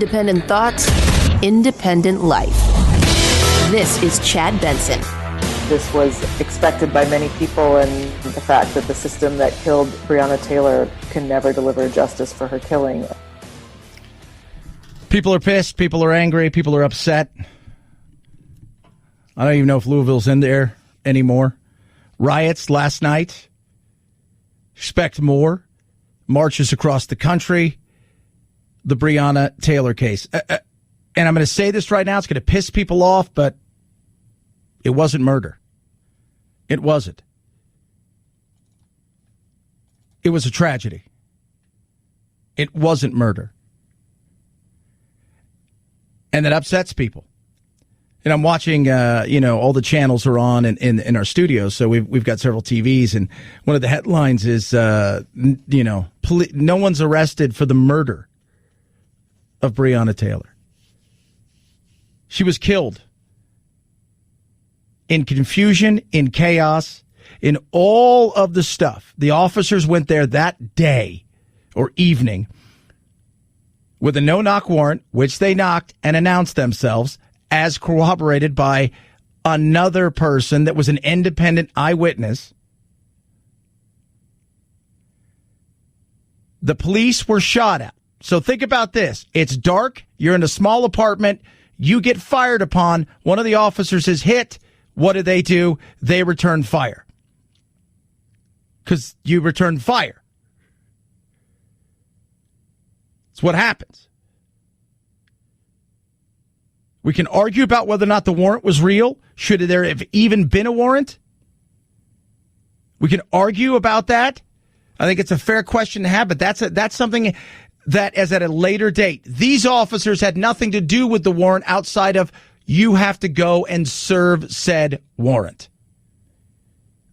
Independent thoughts, independent life. This is Chad Benson. This was expected by many people, and the fact that the system that killed Breonna Taylor can never deliver justice for her killing. People are pissed. People are angry. People are upset. I don't even know if Louisville's in there anymore. Riots last night. Expect more. Marches across the country. The Breonna Taylor case. And I'm going to say this right now. It's going to piss people off, but it wasn't murder. It wasn't. It was a tragedy. It wasn't murder. And that upsets people. And I'm watching, all the channels are on in our studio, so we've got several TVs, and one of the headlines is, no one's arrested for the murder of Breonna Taylor. She was killed in confusion, in chaos, in all of the stuff. The officers went there that day or evening with a no-knock warrant, which they knocked and announced themselves, as corroborated by another person that was an independent eyewitness. The police were shot at. So think about this. It's dark. You're in a small apartment. You get fired upon. One of the officers is hit. What do? They return fire. Because you return fire. It's what happens. We can argue about whether or not the warrant was real. Should there have even been a warrant? We can argue about that. I think it's a fair question to have, but that's something that is at a later date. These officers had nothing to do with the warrant outside of you have to go and serve said warrant.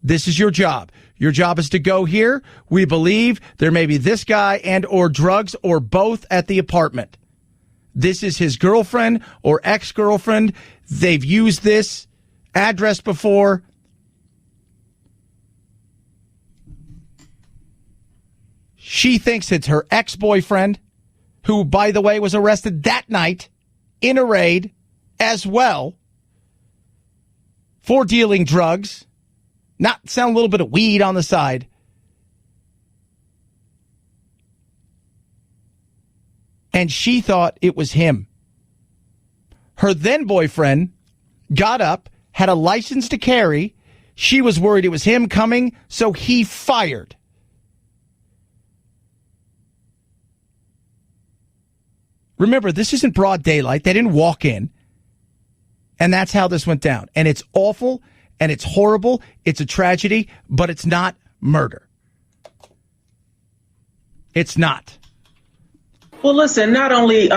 This is your job. Your job is to go here. We believe there may be this guy and or drugs or both at the apartment. This is his girlfriend or ex-girlfriend. They've used this address before. She thinks it's her ex-boyfriend, who, by the way, was arrested that night in a raid as well for dealing drugs. Not selling a little bit of weed on the side. And she thought it was him. Her then boyfriend got up, had a license to carry. She was worried it was him coming, so he fired. Remember, this isn't broad daylight. They didn't walk in. And that's how this went down. And it's awful, and it's horrible. It's a tragedy, but it's not murder. It's not. Well, listen, not only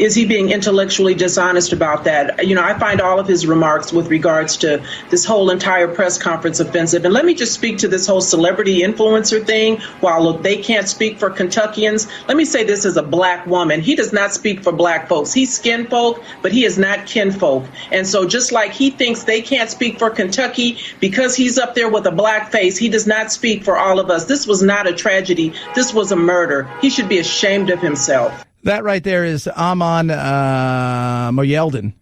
is he being intellectually dishonest about that, I find all of his remarks with regards to this whole entire press conference offensive. And let me just speak to this whole celebrity influencer thing. While they can't speak for Kentuckians, let me say this as a black woman. He does not speak for black folks. He's skin folk, but he is not kinfolk. And so just like he thinks they can't speak for Kentucky because he's up there with a black face, he does not speak for all of us. This was not a tragedy. This was a murder. He should be ashamed of himself. That right there is Amon Moyeldin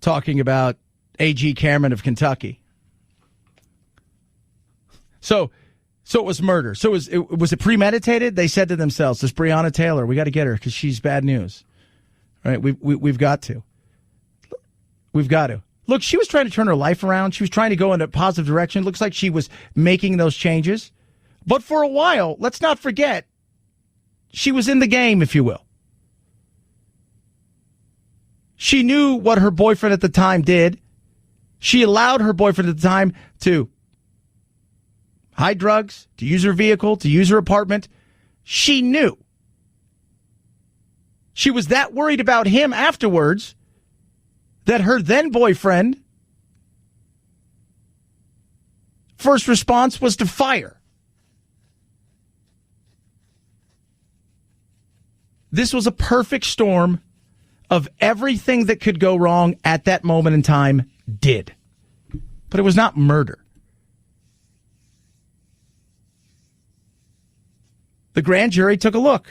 talking about A.G. Cameron of Kentucky. So it was murder. So was it premeditated? They said to themselves, "This Breonna Taylor, we got to get her because she's bad news." All right, we've got to. We've got to. Look, she was trying to turn her life around. She was trying to go in a positive direction. It looks like she was making those changes. But for a while, let's not forget, she was in the game, if you will. She knew what her boyfriend at the time did. She allowed her boyfriend at the time to hide drugs, to use her vehicle, to use her apartment. She knew. She was that worried about him afterwards that her then boyfriend, first response was to fire. This was a perfect storm of everything that could go wrong at that moment in time did. But it was not murder. The grand jury took a look.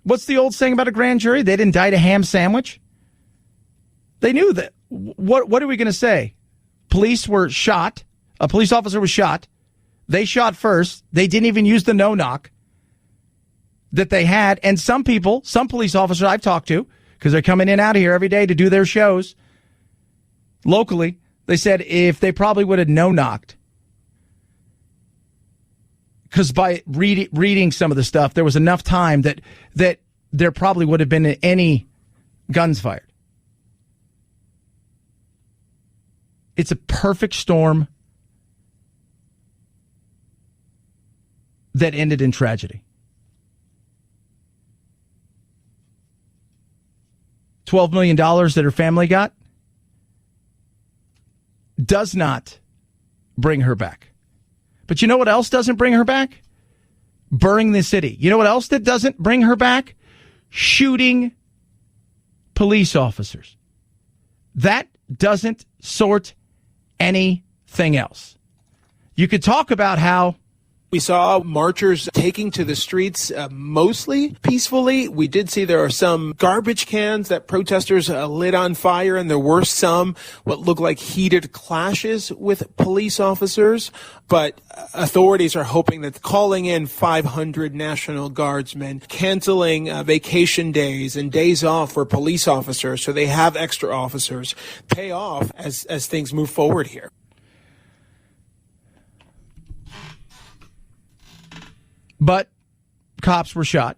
What's the old saying about a grand jury? They'd indict a ham sandwich. They knew that. What are we going to say? Police were shot. A police officer was shot. They shot first. They didn't even use the no-knock that they had. And some people, some police officers I've talked to, because they're coming in and out of here every day to do their shows locally, they said if they probably would have no-knocked. Because by reading some of the stuff, there was enough time that there probably would have been any guns fired. It's a perfect storm that ended in tragedy. $12 million that her family got does not bring her back. But you know what else doesn't bring her back? Burning the city. You know what else that doesn't bring her back? Shooting police officers. That doesn't sort anything else. You could talk about how we saw marchers taking to the streets mostly peacefully. We did see there are some garbage cans that protesters lit on fire, and there were some what looked like heated clashes with police officers. But authorities are hoping that calling in 500 National Guardsmen, canceling vacation days and days off for police officers so they have extra officers, pay off as things move forward here. But cops were shot.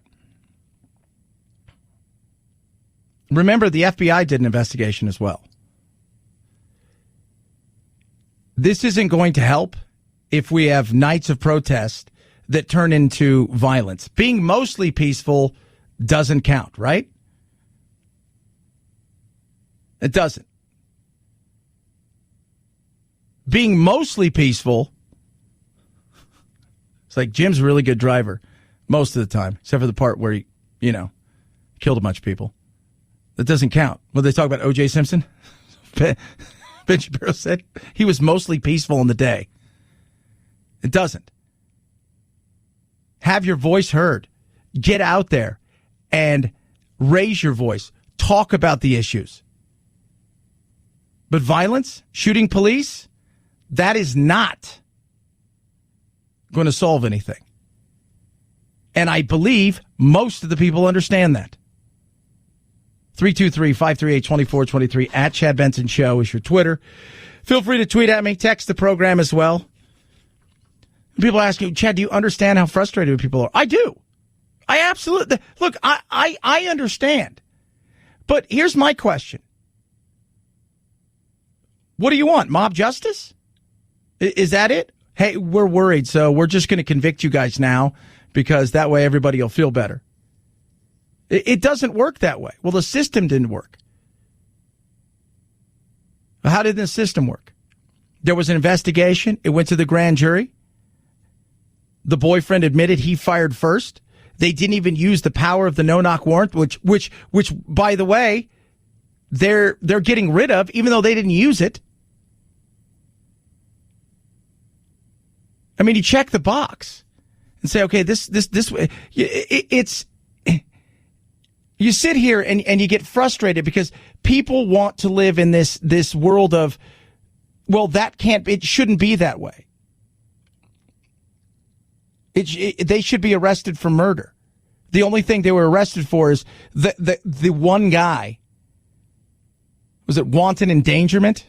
Remember, the FBI did an investigation as well. This isn't going to help if we have nights of protest that turn into violence. Being mostly peaceful doesn't count, right? It doesn't. Being mostly peaceful, it's like Jim's a really good driver most of the time, except for the part where he, killed a bunch of people. That doesn't count. What they talk about O.J. Simpson? Ben Shapiro said he was mostly peaceful in the day. It doesn't. Have your voice heard. Get out there and raise your voice. Talk about the issues. But violence, shooting police, that is not going to solve anything. And I believe most of the people understand that. 323-538-2423 at Chad Benson Show is your Twitter. Feel free to tweet at me, text the program as well. People ask you, Chad, do you understand how frustrated people are? I do. I absolutely. Look, I understand. But here's my question. What do you want? Mob justice? Is that it? Hey, we're worried, so we're just going to convict you guys now because that way everybody will feel better. It doesn't work that way. Well, the system didn't work. How did the system work? There was an investigation. It went to the grand jury. The boyfriend admitted he fired first. They didn't even use the power of the no-knock warrant, which, by the way, they're getting rid of, even though they didn't use it. I mean, you check the box and say, okay, this it's, you sit here and you get frustrated because people want to live in this world of, well, it shouldn't be that way. They should be arrested for murder. The only thing they were arrested for is the one guy. Was it wanton endangerment?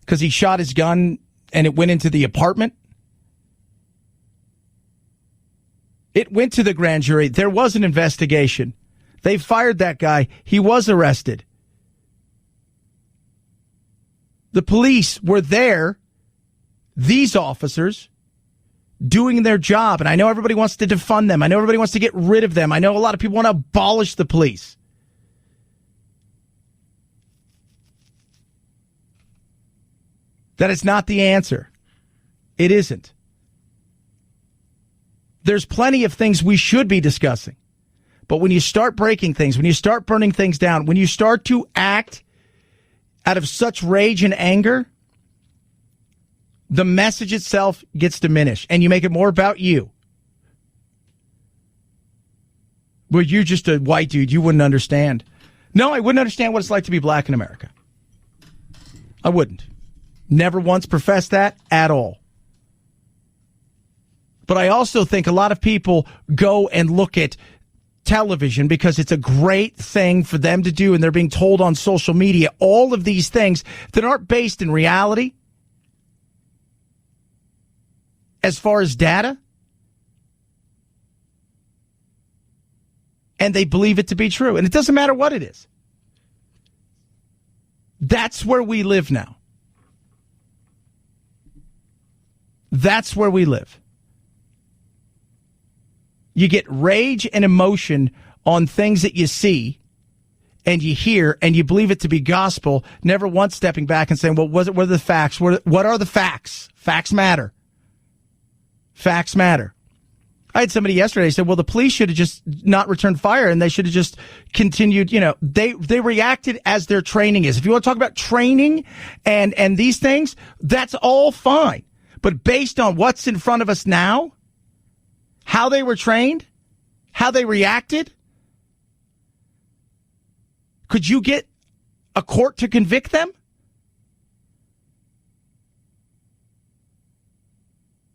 Because he shot his gun and it went into the apartment. It went to the grand jury. There was an investigation. They fired that guy. He was arrested. The police were there, these officers, doing their job. And I know everybody wants to defund them. I know everybody wants to get rid of them. I know a lot of people want to abolish the police. That is not the answer. It isn't. There's plenty of things we should be discussing. But when you start breaking things, when you start burning things down, when you start to act out of such rage and anger, the message itself gets diminished and you make it more about you. Well, you're just a white dude. You wouldn't understand. No, I wouldn't understand what it's like to be black in America. I wouldn't. Never once professed that at all. But I also think a lot of people go and look at television because it's a great thing for them to do, and they're being told on social media all of these things that aren't based in reality as far as data, and they believe it to be true. And it doesn't matter what it is. That's where we live now. That's where we live. You get rage and emotion on things that you see and you hear, and you believe it to be gospel, never once stepping back and saying, well, what are the facts? What are the facts? Facts matter. Facts matter. I had somebody yesterday say, well, the police should have just not returned fire, and they should have just continued. They reacted as their training is. If you want to talk about training and these things, that's all fine. But based on what's in front of us now, how they were trained, how they reacted, could you get a court to convict them?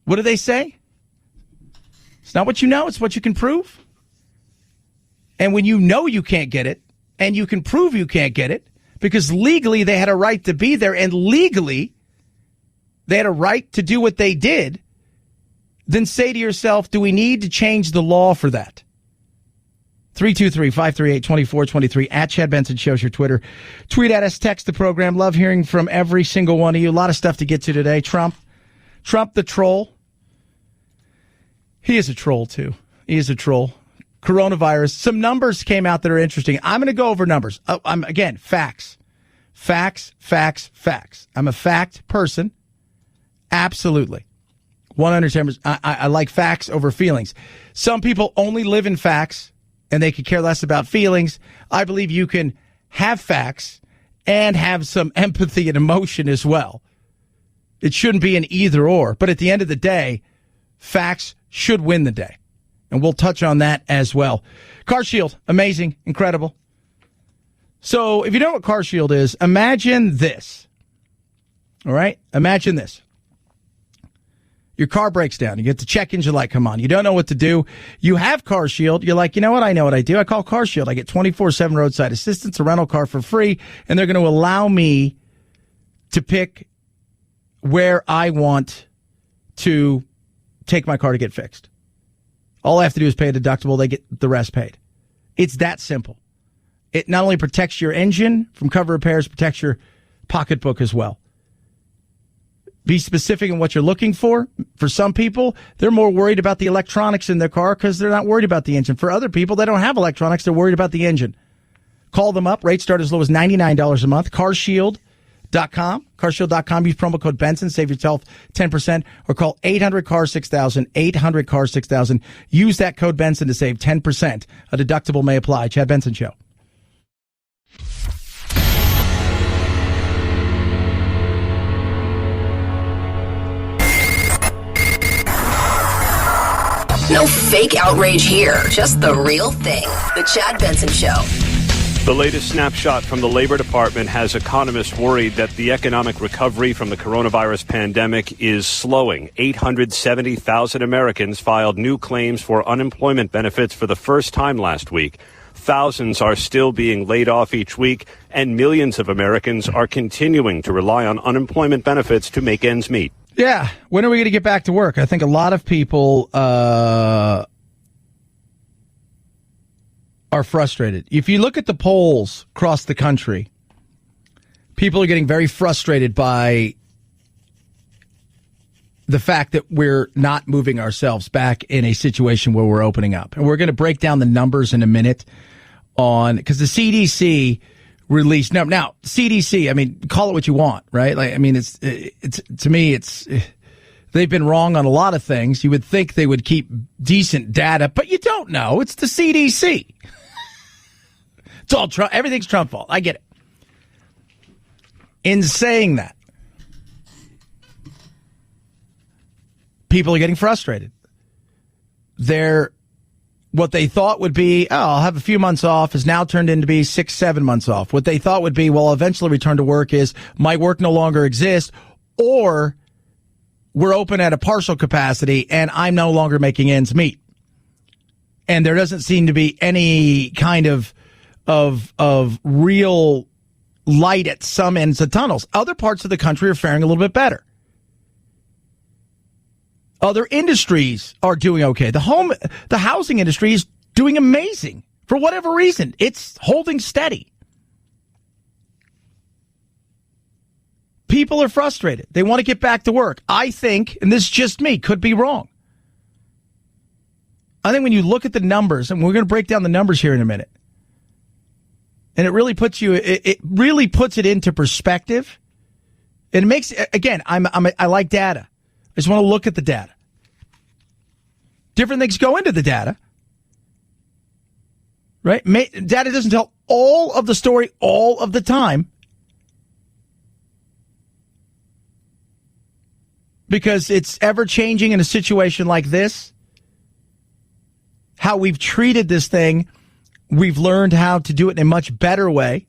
What do they say? It's not what you know, it's what you can prove. And when you know you can't get it, and you can prove you can't get it, because legally they had a right to be there, and legally they had a right to do what they did, then say to yourself, do we need to change the law for that? 323-538-2423 at Chad Benson Show's your Twitter. Tweet at us, text the program. Love hearing from every single one of you. A lot of stuff to get to today. Trump the troll. He is a troll, too. He is a troll. Coronavirus. Some numbers came out that are interesting. I'm going to go over numbers. Again, facts. Facts. I'm a fact person. Absolutely. 110%. I like facts over feelings. Some people only live in facts, and they could care less about feelings. I believe you can have facts and have some empathy and emotion as well. It shouldn't be an either or. But at the end of the day, facts should win the day. And we'll touch on that as well. CarShield, amazing, incredible. So if you know what CarShield is, imagine this. All right? Imagine this. Your car breaks down. You get the check engine light come on. You don't know what to do. You have CarShield. You're like, you know what? I know what I do. I call CarShield. I get 24/7 roadside assistance, a rental car for free, and they're going to allow me to pick where I want to take my car to get fixed. All I have to do is pay a deductible. They get the rest paid. It's that simple. It not only protects your engine from cover repairs, protects your pocketbook as well. Be specific in what you're looking for. For some people, they're more worried about the electronics in their car because they're not worried about the engine. For other people, they don't have electronics. They're worried about the engine. Call them up. Rates start as low as $99 a month. CarShield.com. CarShield.com. Use promo code Benson. Save yourself 10%. Or call 800-CAR-6000. 800-CAR-6000. Use that code Benson to save 10%. A deductible may apply. Chad Benson Show. No fake outrage here, just the real thing. The Chad Benson Show. The latest snapshot from the Labor Department has economists worried that the economic recovery from the coronavirus pandemic is slowing. 870,000 Americans filed new claims for unemployment benefits for the first time last week. Thousands are still being laid off each week, and millions of Americans are continuing to rely on unemployment benefits to make ends meet. Yeah. When are we going to get back to work? I think a lot of people are frustrated. If you look at the polls across the country, people are getting very frustrated by the fact that we're not moving ourselves back in a situation where we're opening up. And we're going to break down the numbers in a minute on, because the CDC released. Now, CDC, I mean, call it what you want, right? Like, I mean, it's to me, they've been wrong on a lot of things. You would think they would keep decent data, but you don't know. It's the CDC. It's all Trump. Everything's Trump fault. I get it. In saying that, people are getting frustrated. They're What they thought would be, I'll have a few months off, is now turned into be 6-7 months off. What they thought would be, well, I'll eventually return to work, is my work no longer exists, or we're open at a partial capacity and I'm no longer making ends meet. And there doesn't seem to be any kind of real light at some ends of tunnels. Other parts of the country are faring a little bit better. Other industries are doing okay. The housing industry is doing amazing. For whatever reason, it's holding steady. People are frustrated. They want to get back to work. I think, and this is just me, could be wrong. I think when you look at the numbers, and we're going to break down the numbers here in a minute, and it really puts it into perspective. And it makes, again, I like data. I just want to look at the data. Different things go into the data, right? Data doesn't tell all of the story all of the time, because it's ever changing in a situation like this. How we've treated this thing, we've learned how to do it in a much better way.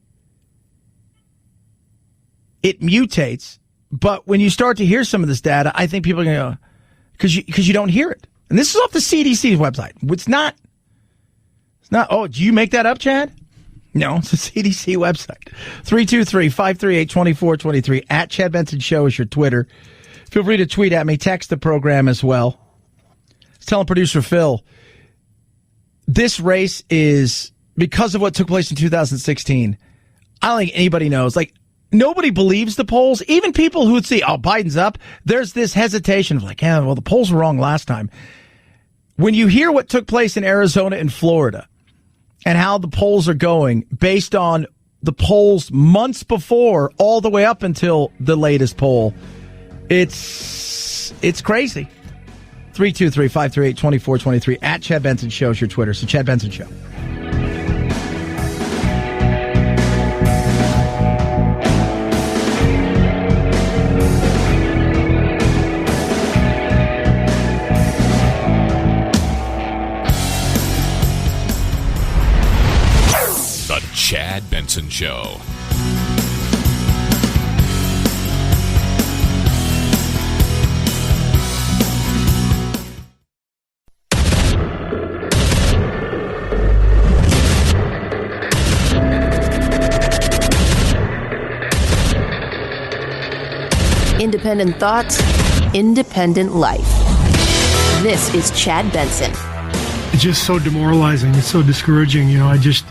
It mutates. But when you start to hear some of this data, I think people are going to go, because you don't hear it. And this is off the CDC's website. It's not, oh, do you make that up, Chad? No, it's the CDC website. 323-538-2423. At Chad Benson Show is your Twitter. Feel free to tweet at me. Text the program as well. I was telling producer Phil, this race is, because of what took place in 2016, I don't think anybody knows. Like, nobody believes the polls. Even people who would see, Biden's up, there's this hesitation of like, well, the polls were wrong last time. When you hear what took place in Arizona and Florida and how the polls are going based on the polls months before all the way up until the latest poll, it's crazy. 323-538-2423. At Chad Benson Show is your Twitter. So Chad Benson Show. The Chad Benson Show. Independent thoughts, independent life. This is Chad Benson. It's just so demoralizing. It's so discouraging. You know, I just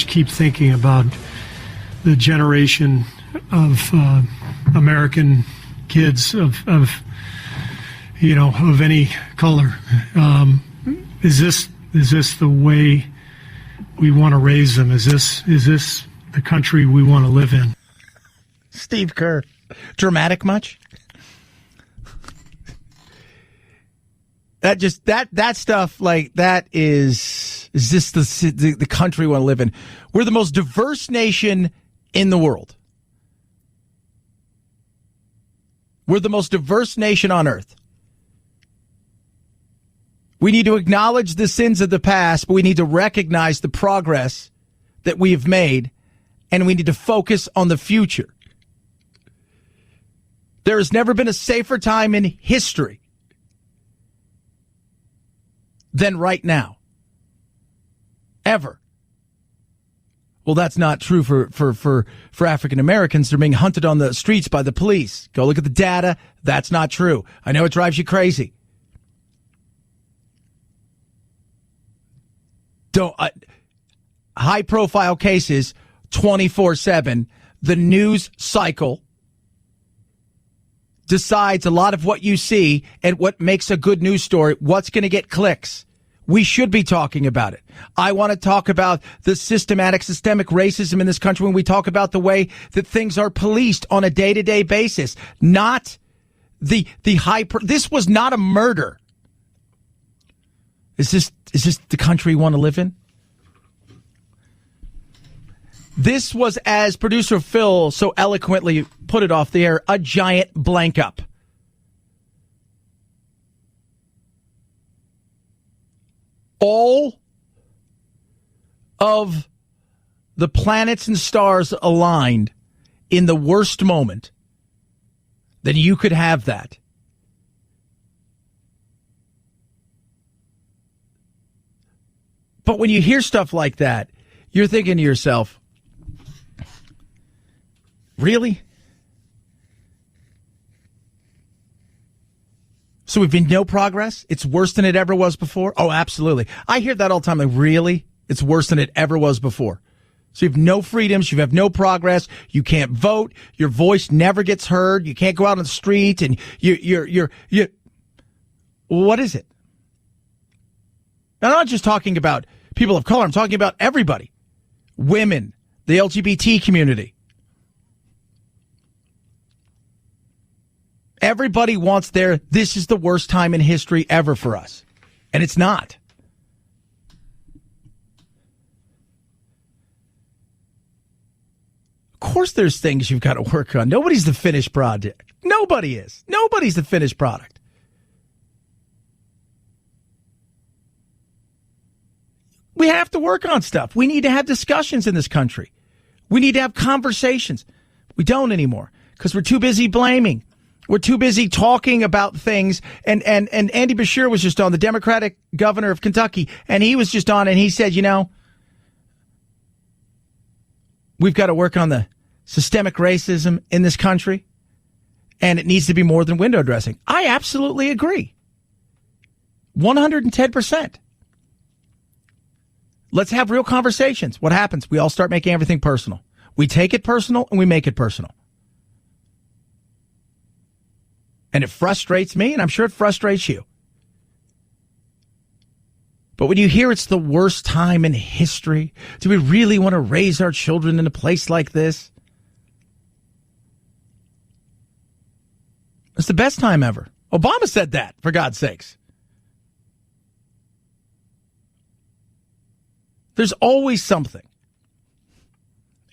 keep thinking about the generation of American kids of any color. Is this the way we want to raise them? Is this the country we want to live in? Steve Kerr. Dramatic much? That stuff, like, that is this the country we want to live in? We're the most diverse nation in the world. We're the most diverse nation on earth. We need to acknowledge the sins of the past, but we need to recognize the progress that we have made, and we need to focus on the future. There has never been a safer time in history than right now. Ever. Well, that's not true for African Americans. They're being hunted on the streets by the police. Go look at the data. That's not true. I know it drives you crazy. High profile cases 24/7. The news cycle decides a lot of what you see and what makes a good news story, what's going to get clicks. We should be talking about it. I want to talk about the systemic racism in this country when we talk about the way that things are policed on a day-to-day basis. Not the this was not a murder. Is this the country we want to live in? This was, as producer Phil so eloquently put it off the air, a giant blank up. all of the planets and stars aligned in the worst moment, then you could have that. But when you hear stuff like that, you're thinking to yourself, really? So we've been no progress? It's worse than it ever was before? Oh, absolutely. I hear that all the time. Like, really? It's worse than it ever was before. So you have no freedoms. You have no progress. You can't vote. Your voice never gets heard. You can't go out on the street and you're what is it? I'm not just talking about people of color. I'm talking about everybody. Women, the LGBT community. Everybody wants this is the worst time in history ever for us. And it's not. Of course there's things you've got to work on. Nobody's the finished project. Nobody is. Nobody's the finished product. We have to work on stuff. We need to have discussions in this country. We need to have conversations. We don't anymore because we're too busy blaming. We're too busy talking about things. And Andy Beshear was just on, the Democratic governor of Kentucky, and he was just on and he said, we've got to work on the systemic racism in this country, and it needs to be more than window dressing. I absolutely agree. 110%. Let's have real conversations. What happens? We all start making everything personal. We take it personal and we make it personal. And it frustrates me, and I'm sure it frustrates you. But when you hear it's the worst time in history, do we really want to raise our children in a place like this? It's the best time ever. Obama said that, for God's sakes. There's always something.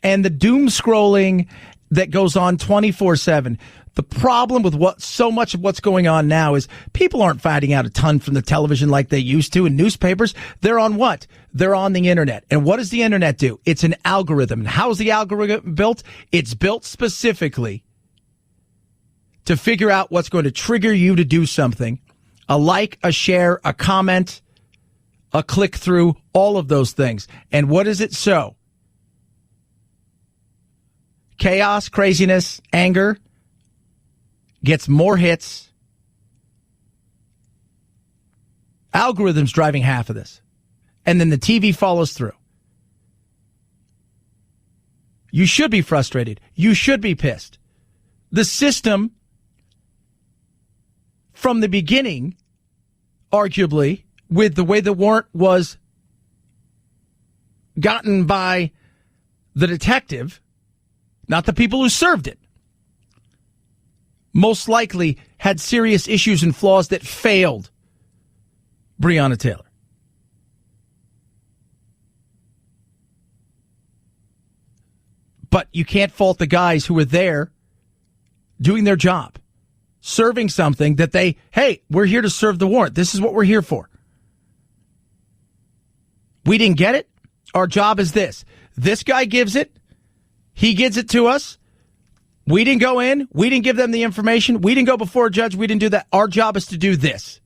And the doom scrolling that goes on 24/7. The problem with so much of what's going on now is people aren't finding out a ton from the television like they used to in newspapers. They're on what? They're on the internet. And what does the internet do? It's an algorithm. And how is the algorithm built? It's built specifically to figure out what's going to trigger you to do something. A like, a share, a comment, a click through, all of those things. And what does it show? Chaos, craziness, anger gets more hits. Algorithms driving half of this. And then the TV follows through. You should be frustrated. You should be pissed. The system, from the beginning, arguably, with the way the warrant was gotten by the detective, not the people who served it, most likely had serious issues and flaws that failed Breonna Taylor. But you can't fault the guys who were there doing their job, serving something that hey, we're here to serve the warrant. This is what we're here for. We didn't get it. Our job is this. This guy gives it. He gives it to us. We didn't go in. We didn't give them the information. We didn't go before a judge. We didn't do that. Our job is to do this.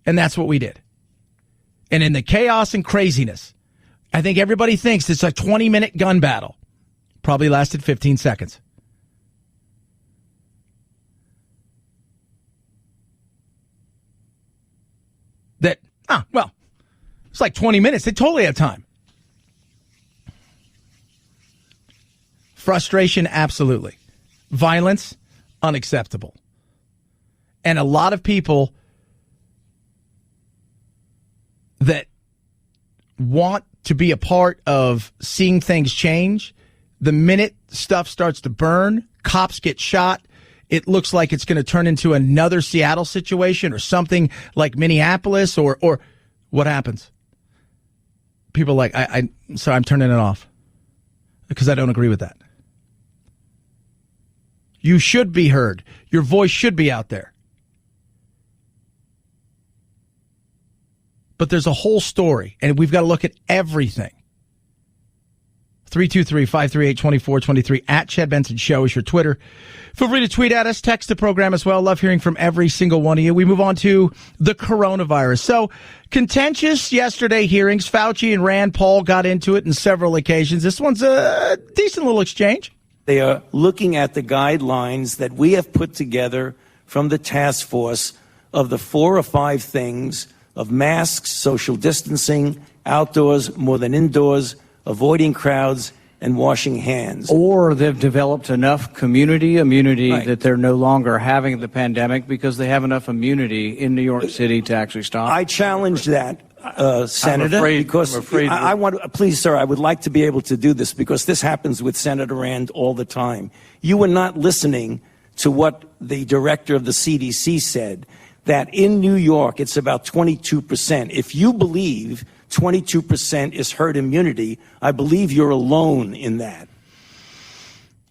And that's what we did. And in the chaos and craziness, I think everybody thinks it's a 20-minute gun battle. Probably lasted 15 seconds. It's like 20 minutes. They totally have time. Frustration, absolutely. Violence, unacceptable. And a lot of people that want to be a part of seeing things change, the minute stuff starts to burn, cops get shot, it looks like it's going to turn into another Seattle situation or something like Minneapolis or what happens? People are like, I'm turning it off because I don't agree with that. You should be heard. Your voice should be out there. but there's a whole story, and we've got to look at everything. 323-538-2423 at Chad Benson Show is your Twitter. Feel free to tweet at us, text the program as well. Love hearing from every single one of you. We move on to the coronavirus. So, contentious yesterday hearings. Fauci and Rand Paul got into it on several occasions. This one's a decent little exchange. They are looking at the guidelines that we have put together from the task force of the 4 or 5 things of masks, social distancing, outdoors more than indoors, avoiding crowds, and washing hands. Or they've developed enough community immunity Right. that they're no longer having the pandemic because they have enough immunity in New York City to actually stop. I challenge that, Senator, because I want to, please, sir, I would like to be able to do this because this happens with Senator Rand all the time. You were not listening to what the director of the CDC said, that in New York it's about 22%. If you believe 22% is herd immunity, I believe you're alone in that.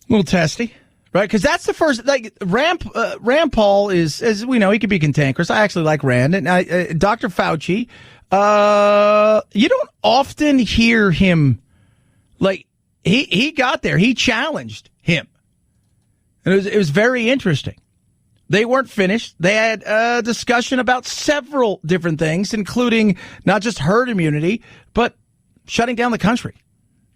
A little testy, right? Because that's the first, like, Rand Paul is, as we know, he can be cantankerous. I actually like Rand. And Dr. Fauci, you don't often hear him, like, he got there. He challenged him. And it was very interesting. They weren't finished. They had a discussion about several different things, including not just herd immunity, but shutting down the country.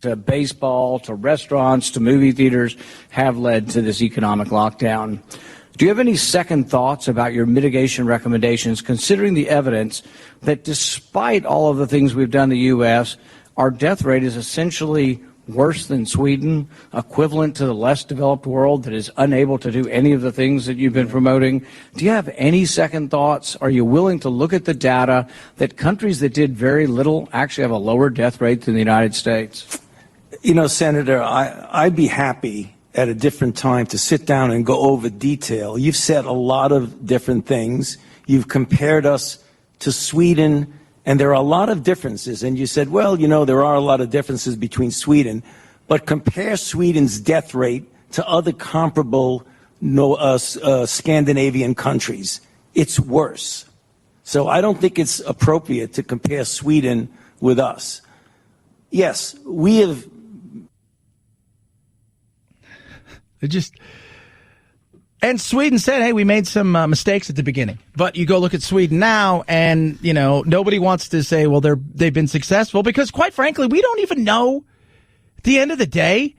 To baseball, to restaurants, to movie theaters have led to this economic lockdown. Do you have any second thoughts about your mitigation recommendations, considering the evidence that despite all of the things we've done in the U.S., our death rate is essentially worse than Sweden, equivalent to the less developed world that is unable to do any of the things that you've been promoting? Do you have any second thoughts? Are you willing to look at the data that countries that did very little actually have a lower death rate than the United States? You know, Senator, I'd be happy at a different time to sit down and go over detail. You've said a lot of different things. You've compared us to Sweden, and there are a lot of differences. And you said, well, you know, there are a lot of differences between Sweden, but compare Sweden's death rate to other comparable Scandinavian countries. It's worse. So I don't think it's appropriate to compare Sweden with us. Yes, we have. And Sweden said, hey, we made some mistakes at the beginning. But you go look at Sweden now, and, you know, nobody wants to say, well, they've been successful, because, quite frankly, we don't even know, at the end of the day,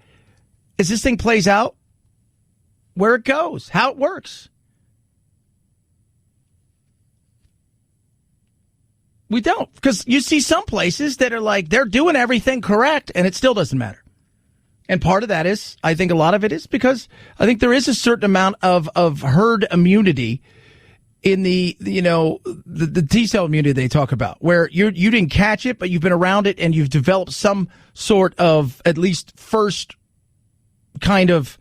as this thing plays out, where it goes, how it works. We don't, because you see some places that are like, they're doing everything correct, and it still doesn't matter. And part of that is, I think a lot of it is because I think there is a certain amount of herd immunity in the T-cell immunity they talk about, where you didn't catch it, but you've been around it and you've developed some sort of, at least first, kind of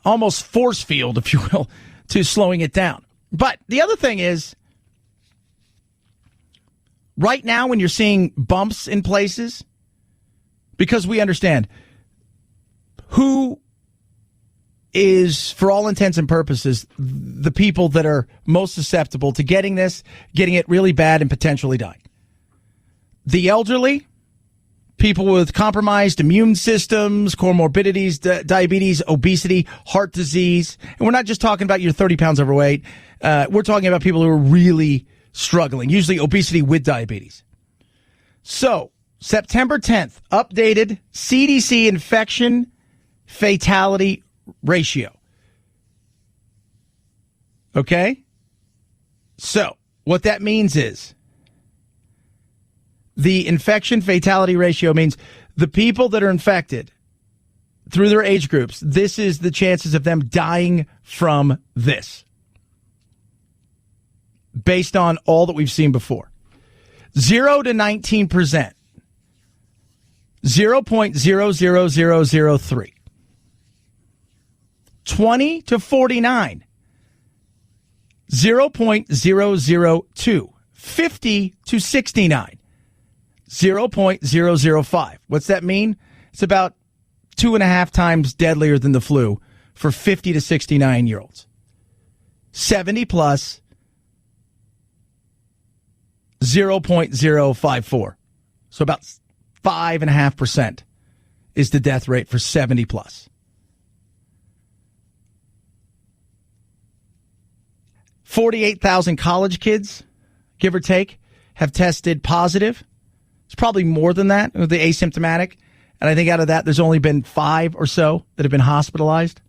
almost force field, if you will, to slowing it down. But the other thing is, right now when you're seeing bumps in places, because we understand who is, for all intents and purposes, the people that are most susceptible to getting it really bad and potentially dying. The elderly, people with compromised immune systems, comorbidities, diabetes, obesity, heart disease. And we're not just talking about your 30 pounds overweight. We're talking about people who are really struggling, usually obesity with diabetes. So, September 10th, updated CDC infection fatality ratio. Okay? So, what that means is the infection fatality ratio means the people that are infected through their age groups, this is the chances of them dying from this, based on all that we've seen before. 0 to 19%. 0.00003. 20 to 49. 0.002. 50 to 69. 0.005. What's that mean? It's about 2.5 times deadlier than the flu for 50 to 69-year-olds. 70 plus, 0.054. So about 5.5% is the death rate for 70 plus. 48,000 college kids, give or take, have tested positive. It's probably more than that, the asymptomatic. And I think out of that, there's only been 5 or so that have been hospitalized.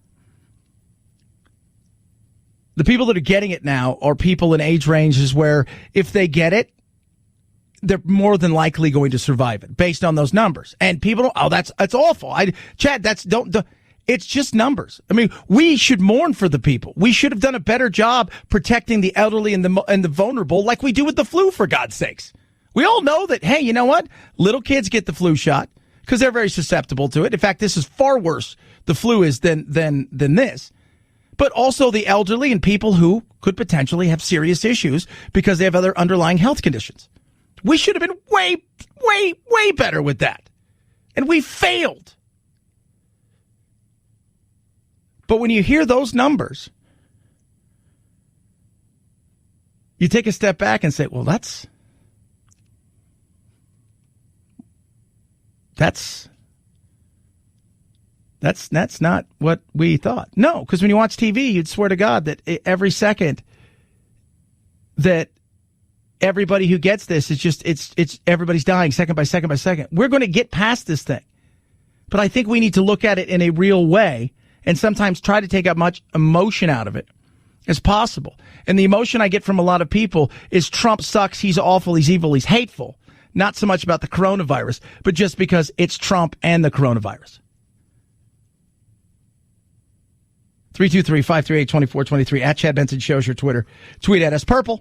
The people that are getting it now are people in age ranges where if they get it, they're more than likely going to survive it based on those numbers. And people don't, that's awful. Chad, it's just numbers. I mean, we should mourn for the people. We should have done a better job protecting the elderly and the vulnerable like we do with the flu, for God's sakes. We all know that, hey, you know what? Little kids get the flu shot because they're very susceptible to it. In fact, this is far worse, the flu is, than this. But also the elderly and people who could potentially have serious issues because they have other underlying health conditions. We should have been way, way, way better with that. And we failed. But when you hear those numbers, you take a step back and say, well, that's not what we thought. No, because when you watch TV, you'd swear to God that every second that everybody who gets this is just, it's everybody's dying second by second by second. We're going to get past this thing. But I think we need to look at it in a real way and sometimes try to take as much emotion out of it as possible. And the emotion I get from a lot of people is Trump sucks, he's awful, he's evil, he's hateful. Not so much about the coronavirus, but just because it's Trump and the coronavirus. 323-538-2423 at Chad Benson Show's your Twitter. Tweet at us. Purple's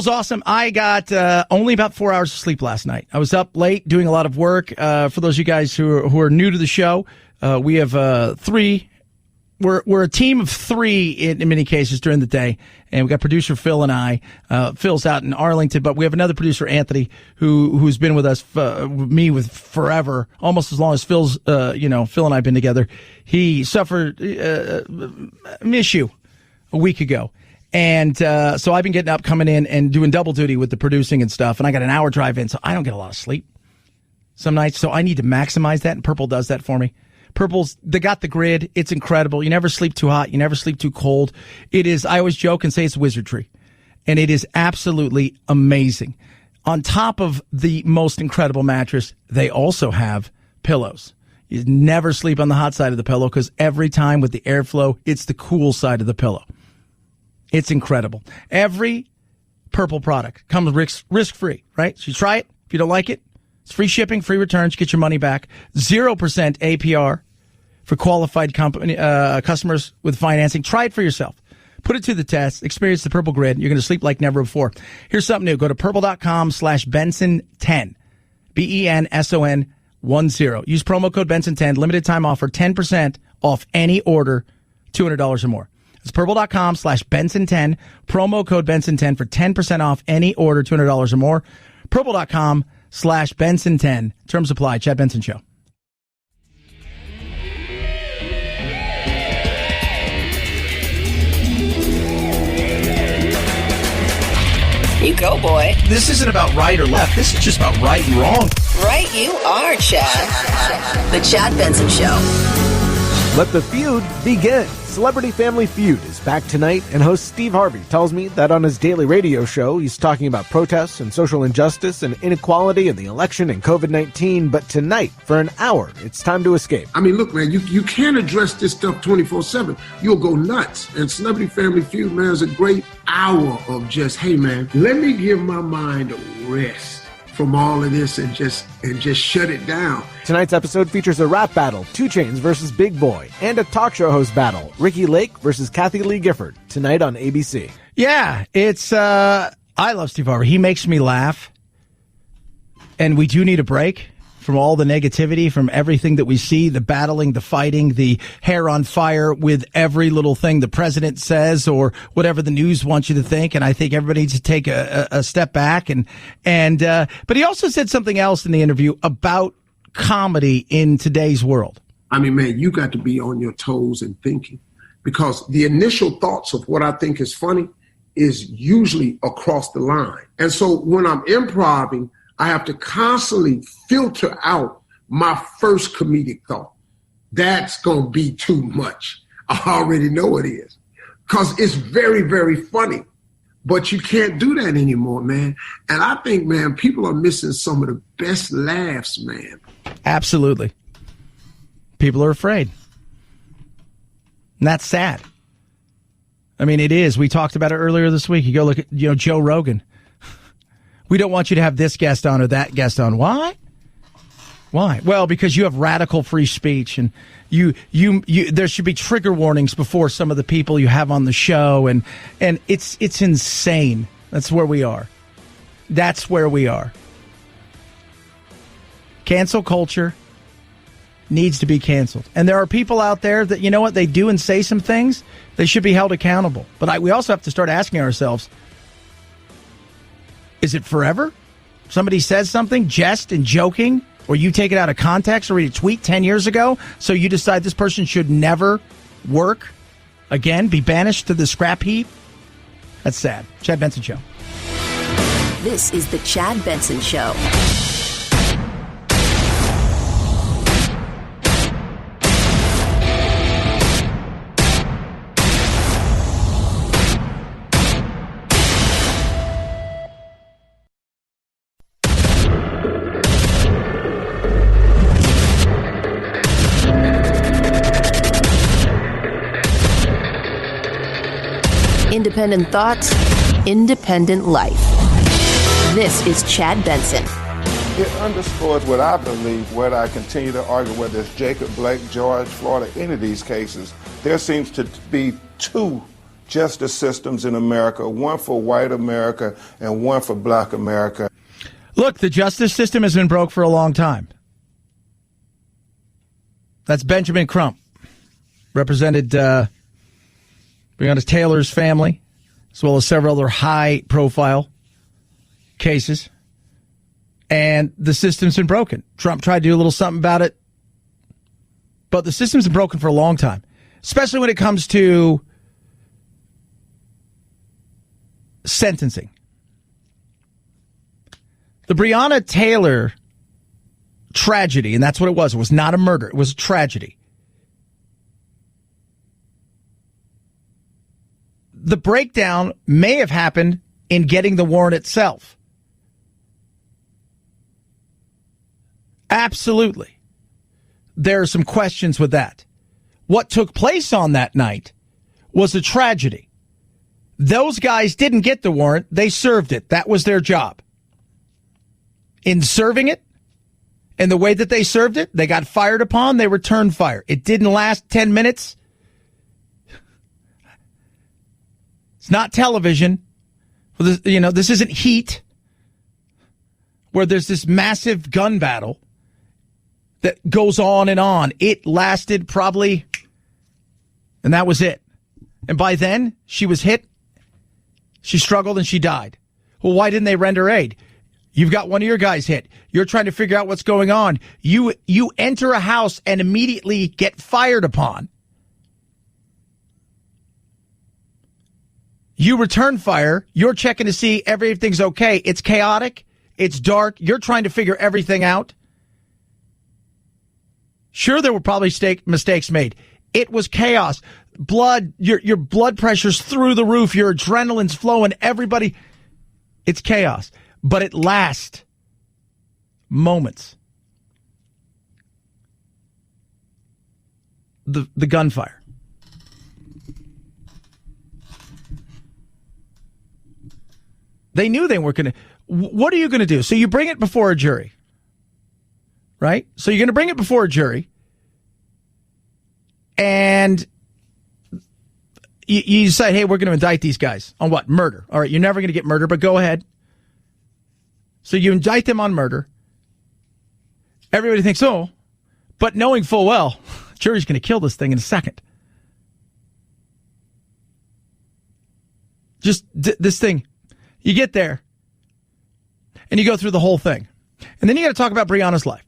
awesome. I got only about 4 hours of sleep last night. I was up late doing a lot of work. For those of you guys who are new to the show, we have 3. We're a team of 3 in many cases during the day, and we got producer Phil and I. Phil's out in Arlington, but we have another producer, Anthony, who's been with us, with forever, almost as long as Phil and I have been together. He suffered an issue a week ago. And so I've been getting up, coming in, and doing double duty with the producing and stuff. And I got an hour drive in, so I don't get a lot of sleep some nights. So I need to maximize that, and Purple does that for me. They got the grid. It's incredible. You never sleep too hot. You never sleep too cold. It is, I always joke and say it's wizardry. And it is absolutely amazing. On top of the most incredible mattress, they also have pillows. You never sleep on the hot side of the pillow because every time with the airflow, it's the cool side of the pillow. It's incredible. Every Purple product comes risk-free, right? So you try it. If you don't like it, it's free shipping, free returns. Get your money back. 0% APR for qualified customers with financing. Try it for yourself. Put it to the test. Experience the Purple Grid. You're going to sleep like never before. Here's something new. Go to purple.com/Benson10. BENSON10. Use promo code Benson10. Limited time offer. 10% off any order. $200 or more. It's purple.com/Benson10. Promo code Benson10 for 10% off any order, $200 or more. Purple.com/Benson10. Terms apply. Chad Benson Show. You go, boy. This isn't about right or left. This is just about right and wrong. Right you are, Chad. The Chad Benson Show. Let the feud begin. Celebrity Family Feud is back tonight, and host Steve Harvey tells me that on his daily radio show, he's talking about protests and social injustice and inequality and the election and COVID-19. But tonight, for an hour, it's time to escape. I mean, look, man, you can't address this stuff 24/7. You'll go nuts. And Celebrity Family Feud, man, is a great hour of just, hey, man, let me give my mind a rest from all of this and just shut it down. Tonight's episode features a rap battle, 2 Chainz versus Big Boy, and a talk show host battle, Ricky Lake versus Kathy Lee Gifford, tonight on ABC. Yeah, it's, I love Steve Harvey. He makes me laugh, and we do need a break from all the negativity, from everything that we see, the battling, the fighting, the hair on fire with every little thing the president says or whatever the news wants you to think. And I think everybody needs to take a step back. But he also said something else in the interview about comedy in today's world. I mean, man, you got to be on your toes and thinking, because the initial thoughts of what I think is funny is usually across the line. And so when I'm improvising, I have to constantly filter out my first comedic thought. That's going to be too much. I already know it is, because it's very, very funny. But you can't do that anymore, man. And I think, man, people are missing some of the best laughs, man. Absolutely. People are afraid. And that's sad. I mean, it is. We talked about it earlier this week. You go look at, Joe Rogan. We don't want you to have this guest on or that guest on. Why? Why? Well, because you have radical free speech, and you there should be trigger warnings before some of the people you have on the show, and it's insane. That's where we are. That's where we are. Cancel culture needs to be canceled. And there are people out there that, you know what, they do and say some things, they should be held accountable. But we also have to start asking ourselves, is it forever? Somebody says something, jest and joking, or you take it out of context or read a tweet 10 years ago, so you decide this person should never work again, be banished to the scrap heap? That's sad. Chad Benson Show. This is the Chad Benson Show. Independent thoughts, independent life. This is Chad Benson. It underscores what I believe, whether I continue to argue whether it's Jacob Blake, George Floyd, or any of these cases. There seems to be two justice systems in America, one for white America and one for black America. Look, the justice system has been broke for a long time. That's Benjamin Crump, represented Breonna Taylor's family, as well as several other high-profile cases. And the system's been broken. Trump tried to do a little something about it, but the system's been broken for a long time, especially when it comes to sentencing. The Breonna Taylor tragedy, and that's what it was not a murder, it was a tragedy. The breakdown may have happened in getting the warrant itself. Absolutely. There are some questions with that. What took place on that night was a tragedy. Those guys didn't get the warrant. They served it. That was their job. In serving it, and the way that they served it, they got fired upon, they returned fire. It didn't last 10 minutes. It's not television. This isn't Heat, where there's this massive gun battle that goes on and on. It lasted probably, and that was it. And by then, she was hit, she struggled, and she died. Well, why didn't they render aid? You've got one of your guys hit. You're trying to figure out what's going on. You enter a house and immediately get fired upon. You return fire. You're checking to see everything's okay. It's chaotic. It's dark. You're trying to figure everything out. Sure, there were probably mistakes made. It was chaos. Blood, your blood pressure's through the roof. Your adrenaline's flowing. Everybody, it's chaos. But it lasts moments. The gunfire. They knew they weren't going to. What are you going to do? So you bring it before a jury, right? So you're going to bring it before a jury, and you decide, hey, we're going to indict these guys on what? Murder. All right, you're never going to get murder, but go ahead. So you indict them on murder. Everybody thinks, oh, but knowing full well, jury's going to kill this thing in a second. Just this thing. You get there, and you go through the whole thing. And then you got to talk about Breonna's life.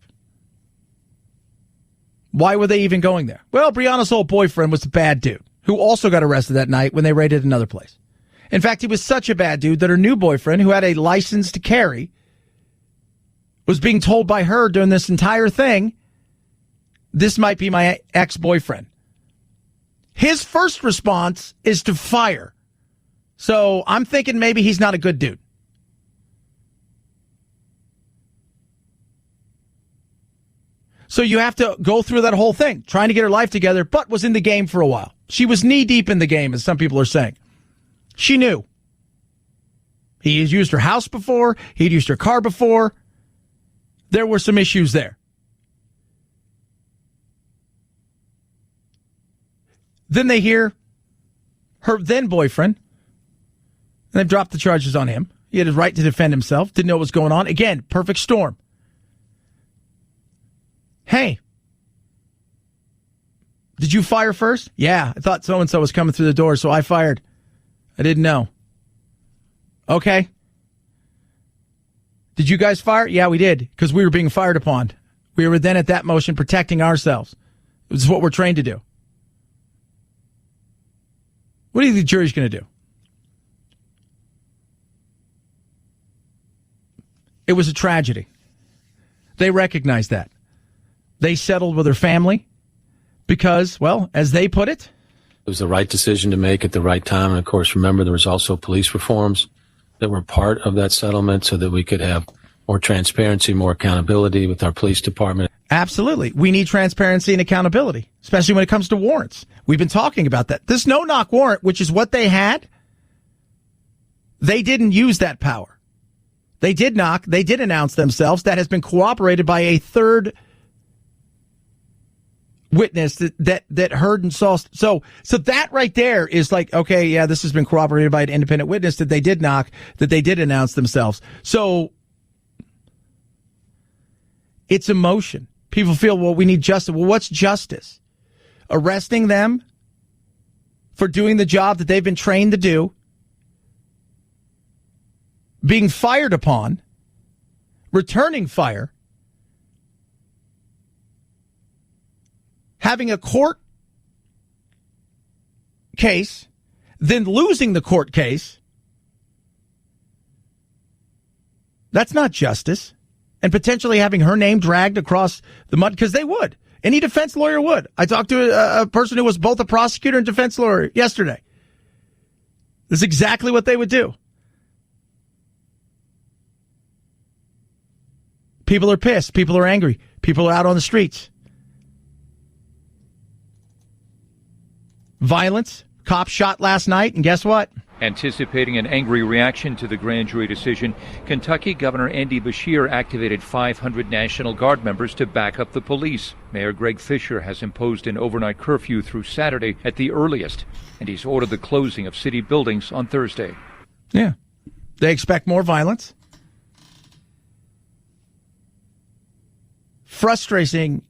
Why were they even going there? Well, Breonna's old boyfriend was a bad dude who also got arrested that night when they raided another place. In fact, he was such a bad dude that her new boyfriend, who had a license to carry, was being told by her during this entire thing, this might be my ex-boyfriend. His first response is to fire. So I'm thinking maybe he's not a good dude. So you have to go through that whole thing, trying to get her life together, but was in the game for a while. She was knee-deep in the game, as some people are saying. She knew. He had used her house before. He'd used her car before. There were some issues there. Then they hear her then boyfriend, and they've dropped the charges on him. He had his right to defend himself, didn't know what was going on. Again, perfect storm. Hey, did you fire first? Yeah, I thought so-and-so was coming through the door, so I fired. I didn't know. Okay. Did you guys fire? Yeah, we did, because we were being fired upon. We were then at that motion protecting ourselves. This is what we're trained to do. What do you think the jury's going to do? It was a tragedy. They recognized that. They settled with her family because, well, as they put it, it was the right decision to make at the right time. And of course, remember, there was also police reforms that were part of that settlement so that we could have more transparency, more accountability with our police department. Absolutely. We need transparency and accountability, especially when it comes to warrants. We've been talking about that. This no-knock warrant, which is what they had, they didn't use that power. They did knock. They did announce themselves. That has been corroborated by a third witness that heard and saw. So that right there is like, okay, yeah, this has been corroborated by an independent witness that they did knock, that they did announce themselves. So it's emotion. People feel, well, we need justice. Well, what's justice? Arresting them for doing the job that they've been trained to do, being fired upon, returning fire, having a court case, then losing the court case. That's not justice. And potentially having her name dragged across the mud, because they would. Any defense lawyer would. I talked to a person who was both a prosecutor and defense lawyer yesterday. This is exactly what they would do. People are pissed. People are angry. People are out on the streets. Violence. Cop shot last night, and guess what? Anticipating an angry reaction to the grand jury decision, Kentucky Governor Andy Beshear activated 500 National Guard members to back up the police. Mayor Greg Fisher has imposed an overnight curfew through Saturday at the earliest, and he's ordered the closing of city buildings on Thursday. Yeah. They expect more violence. Frustrating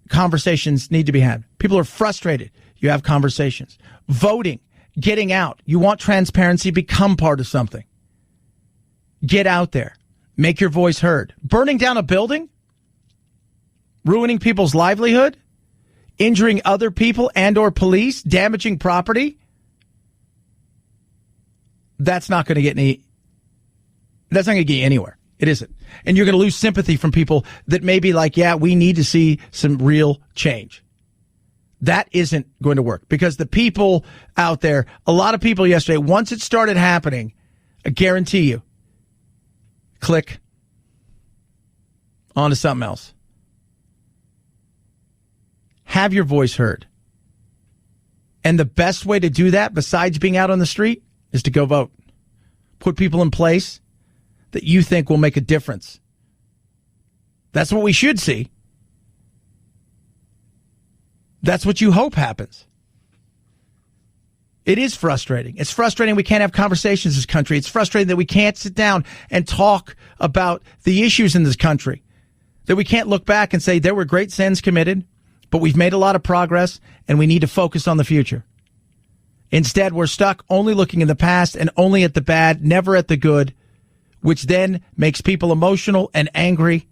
conversations need to be had. People are frustrated. You have conversations. Voting. Getting out. You want transparency, become part of something. Get out there. Make your voice heard. Burning down a building? Ruining people's livelihood? Injuring other people and or police? Damaging property? That's not going to get you anywhere. It isn't. And you're going to lose sympathy from people that may be like, yeah, we need to see some real change. That isn't going to work because the people out there, a lot of people yesterday, once it started happening, I guarantee you, click on to something else. Have your voice heard. And the best way to do that, besides being out on the street, is to go vote. Put people in place that you think will make a difference. That's what we should see. That's what you hope happens. It is frustrating. It's frustrating we can't have conversations in this country. It's frustrating that we can't sit down and talk about the issues in this country. That we can't look back and say there were great sins committed, but we've made a lot of progress and we need to focus on the future. Instead, we're stuck only looking in the past and only at the bad, never at the good, which then makes people emotional and angry.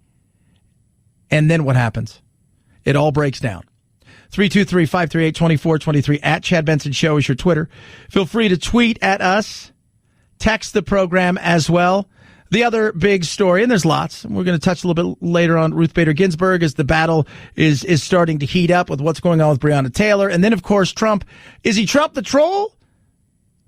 And then what happens? It all breaks down. 323-538-2423. At Chad Benson Show is your Twitter. Feel free to tweet at us. Text the program as well. The other big story, and there's lots, and we're going to touch a little bit later on Ruth Bader Ginsburg as the battle is starting to heat up with what's going on with Breonna Taylor. And then, of course, Trump. Is he Trump the troll?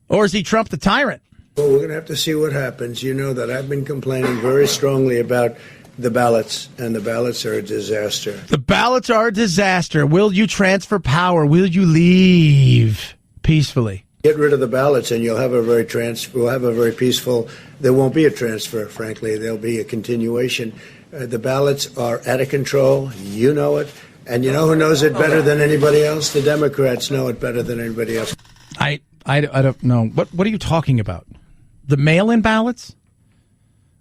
Or is he Trump the tyrant? Well, we're going to have to see what happens. You know that I've been complaining very strongly about the ballots, and the ballots are a disaster. The ballots are a disaster. Will you transfer power? Will you leave peacefully? Get rid of the ballots, and we'll have a very peaceful. There won't be a transfer, frankly. There'll be a continuation. The ballots are out of control. You know it, and you know who knows it better than anybody else? The Democrats know it better than anybody else. I don't know. What are you talking about? The mail-in ballots?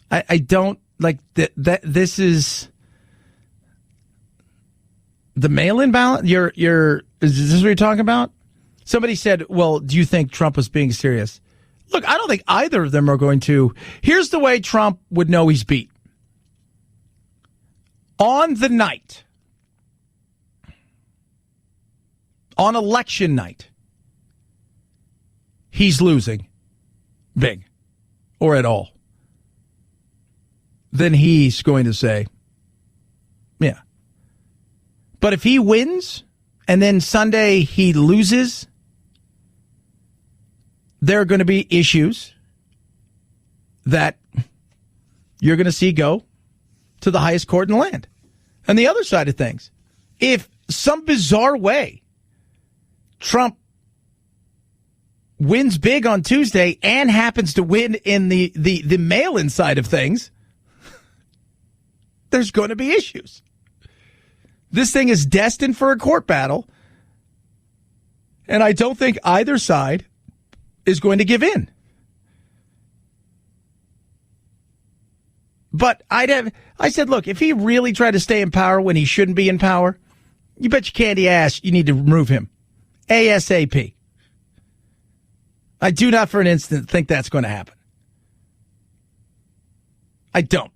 I don't like that. This is the mail-in ballot. Is this what you're talking about? Somebody said, well, do you think Trump was being serious? Look, I don't think either of them are going to. Here's the way Trump would know he's beat. On the night, on election night, he's losing big or at all. Then he's going to say, yeah. But if he wins and then Sunday he loses, there are going to be issues that you're going to see go to the highest court in the land. And the other side of things, if some bizarre way Trump wins big on Tuesday and happens to win in the mail-in side of things, there's going to be issues. This thing is destined for a court battle, and I don't think either side is going to give in. But I said, look, if he really tried to stay in power when he shouldn't be in power, you bet your candy ass you need to remove him. ASAP. I do not for an instant think that's going to happen. I don't.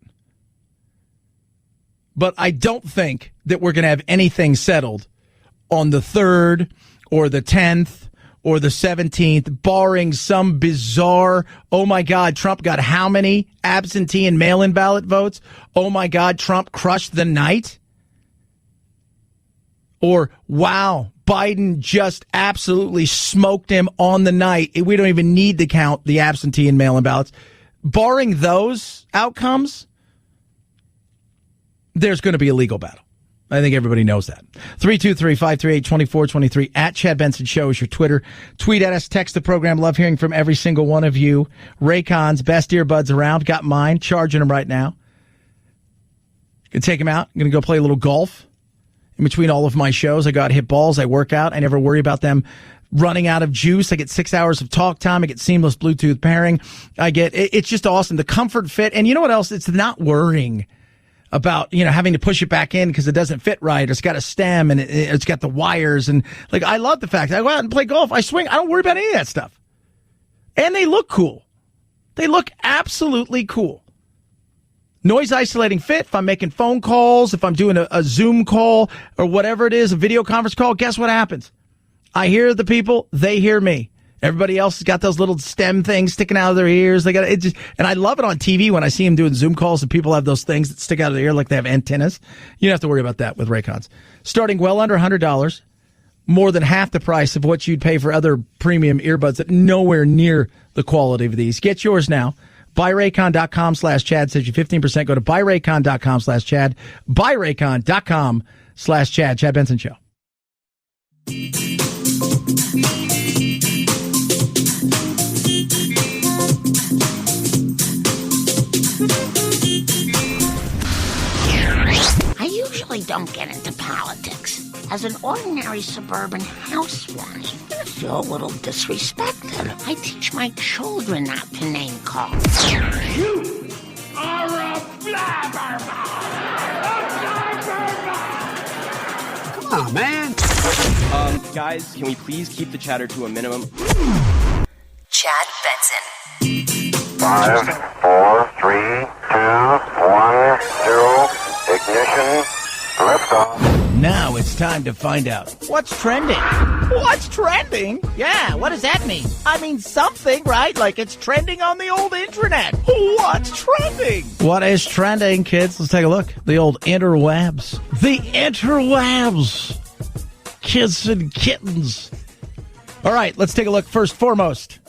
But I don't think that we're going to have anything settled on the 3rd or the 10th or the 17th, barring some bizarre, oh my God, Trump got how many absentee and mail-in ballot votes? Oh my God, Trump crushed the night? Or, wow, Biden just absolutely smoked him on the night. We don't even need to count the absentee and mail-in ballots. Barring those outcomes, there's going to be a legal battle. I think everybody knows that. 323-538-2423. At Chad Benson Show is your Twitter. Tweet at us. Text the program. Love hearing from every single one of you. Raycon's best earbuds around. Got mine. Charging them right now. Gonna take them out. I'm going to go play a little golf. In between all of my shows, I got hit balls. I work out. I never worry about them running out of juice. I get 6 hours of talk time. I get seamless Bluetooth pairing. It's just awesome. The comfort fit. And you know what else? It's not worrying about, having to push it back in because it doesn't fit right. It's got a stem and it's got the wires. And I love the fact that I go out and play golf. I swing. I don't worry about any of that stuff. And they look cool. They look absolutely cool. Noise isolating fit. If I'm making phone calls, if I'm doing a Zoom call or whatever it is, a video conference call, guess what happens? I hear the people. They hear me. Everybody else has got those little stem things sticking out of their ears. They got it just, and I love it on TV when I see them doing Zoom calls and people have those things that stick out of their ear like they have antennas. You don't have to worry about that with Raycons. Starting well under $100, more than half the price of what you'd pay for other premium earbuds that nowhere near the quality of these. Get yours now. BuyRaycon.com/Chad saves you 15%. Go to BuyRaycon.com/Chad. BuyRaycon.com/Chad. Chad Benson Show. I usually don't get into politics. As an ordinary suburban housewife, I feel a little disrespected. I teach my children not to name call. You are a blabbermouth! Come on, man! Guys, can we please keep the chatter to a minimum? Chad Benson. 5, 4, 3, 2, 1, 0, ignition, liftoff. Now it's time to find out what's trending. What's trending? Yeah, what does that mean? I mean something, right? Like it's trending on the old internet. What's trending? What is trending, kids? Let's take a look. The old interwebs. The interwebs. Kids and kittens. All right, let's take a look. First, foremost,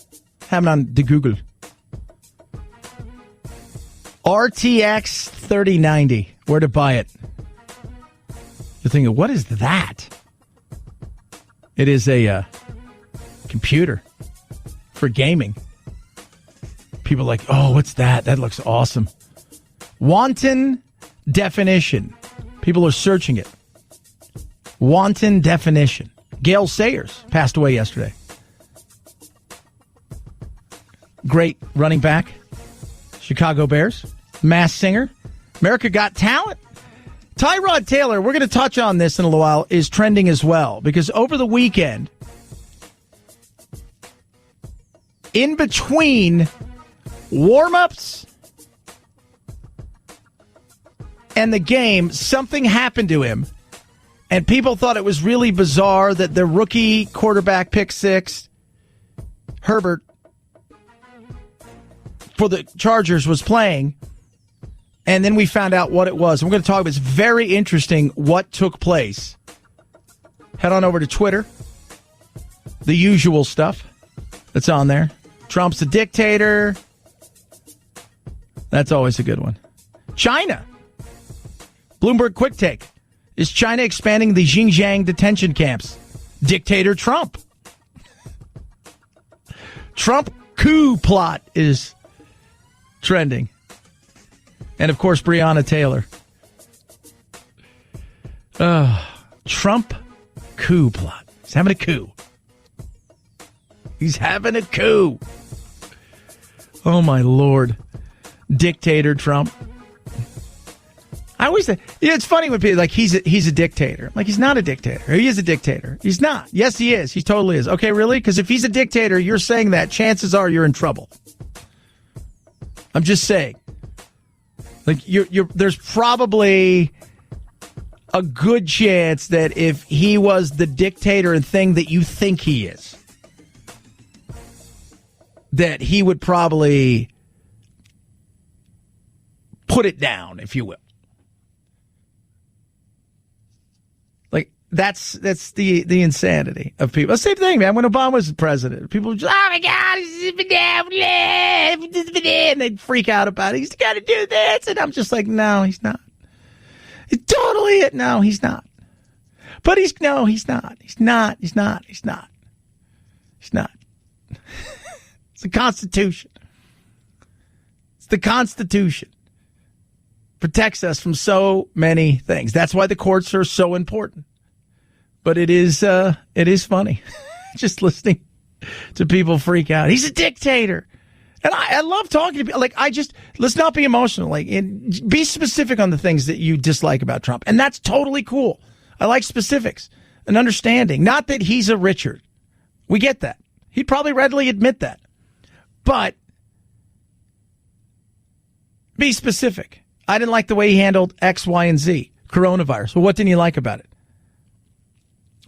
having on the Google. RTX 3090. Where to buy it? You're thinking, what is that? It is a computer for gaming. People are like, oh, what's that? That looks awesome. Wanton definition. People are searching it. Wanton definition. Gail Sayers passed away yesterday. Great running back. Chicago Bears. Mass singer. America Got Talent. Tyrod Taylor, we're going to touch on this in a little while, is trending as well. Because over the weekend, in between warm-ups and the game, something happened to him. And people thought it was really bizarre that the rookie quarterback pick six, Herbert, for the Chargers was playing. And then we found out what it was. And we're going to talk about, it's very interesting what took place. Head on over to Twitter. The usual stuff that's on there. Trump's a dictator. That's always a good one. China. Bloomberg Quick Take. Is China expanding the Xinjiang detention camps? Dictator Trump. Trump coup plot is trending. And, of course, Breonna Taylor. Trump coup plot. He's having a coup. He's having a coup. Oh, my Lord. Dictator Trump. I always think, it's funny when people like he's a dictator. Like, he's not a dictator. He is a dictator. He's not. Yes, he is. He totally is. Okay, really? Because if he's a dictator, you're saying that, chances are you're in trouble. I'm just saying. Like, there's probably a good chance that if he was the dictator and thing that you think he is, that he would probably put it down, if you will. Like, that's the insanity of people. Same thing, man. When Obama was president, people were just, oh my God, and they'd freak out about it. He's got to do this. And I'm just like, no, he's not. He's totally it. No, he's not. But he's not. He's not. He's not. He's not. It's the Constitution. It's the Constitution. Protects us from so many things. That's why the courts are so important. But it is funny just listening to people freak out. He's a dictator. And I love talking to people. Like, let's not be emotional. Like, be specific on the things that you dislike about Trump. And that's totally cool. I like specifics and understanding. Not that he's a Richard. We get that. He'd probably readily admit that. But be specific. I didn't like the way he handled X, Y, and Z. Coronavirus. Well, what didn't you like about it?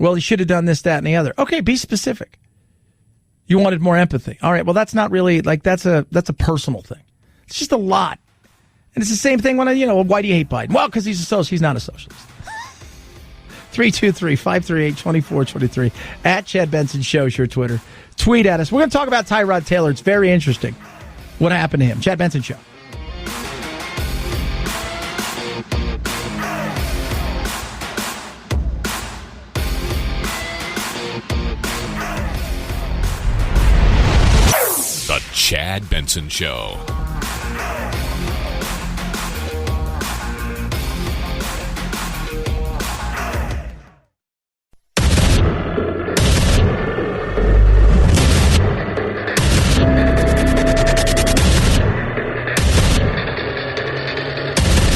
Well, he should have done this, that, and the other. Okay, be specific. You wanted more empathy. All right, well, that's not really, like, that's a personal thing. It's just a lot. And it's the same thing when why do you hate Biden? Well, because he's a socialist. He's not a socialist. 323-538-2423. At Chad Benson Show is your Twitter. Tweet at us. We're going to talk about Tyrod Taylor. It's very interesting what happened to him. Chad Benson Show. The Chad Benson Show.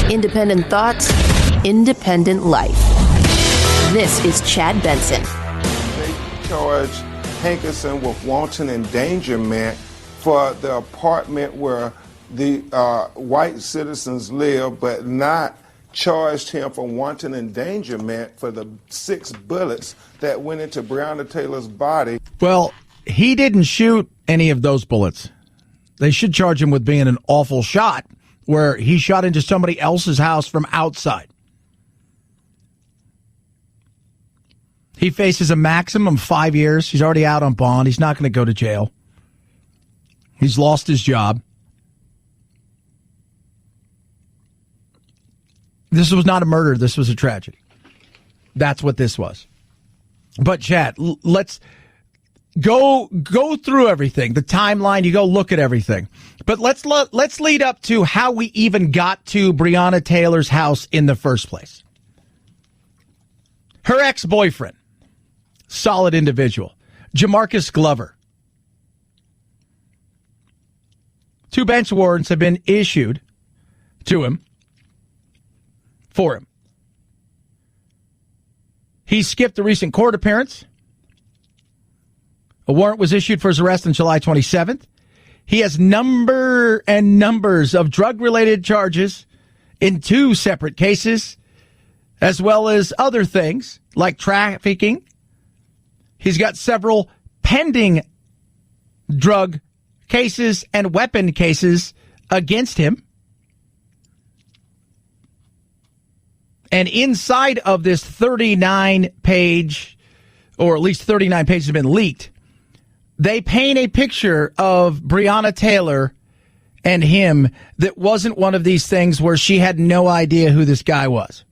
Independent thoughts, independent life. This is Chad Benson. They charged Hankerson with wanton endangerment for the apartment where the white citizens live, but not charged him for wanton endangerment for the 6 bullets that went into Breonna Taylor's body. Well, he didn't shoot any of those bullets. They should charge him with being an awful shot where he shot into somebody else's house from outside. He faces a maximum 5 years. He's already out on bond. He's not going to go to jail. He's lost his job. This was not a murder. This was a tragedy. That's what this was. But, Chad, let's go through everything. The timeline, you go look at everything. But let's lead up to how we even got to Breonna Taylor's house in the first place. Her ex-boyfriend, solid individual, Jamarcus Glover. 2 bench warrants have been issued to him, for him. He skipped a recent court appearance. A warrant was issued for his arrest on July 27th. He has numbers of drug-related charges in 2 separate cases, as well as other things like trafficking. He's got several pending drug cases and weapon cases against him. And inside of this 39-page, or at least 39 pages have been leaked, they paint a picture of Breonna Taylor and him that wasn't one of these things where she had no idea who this guy was.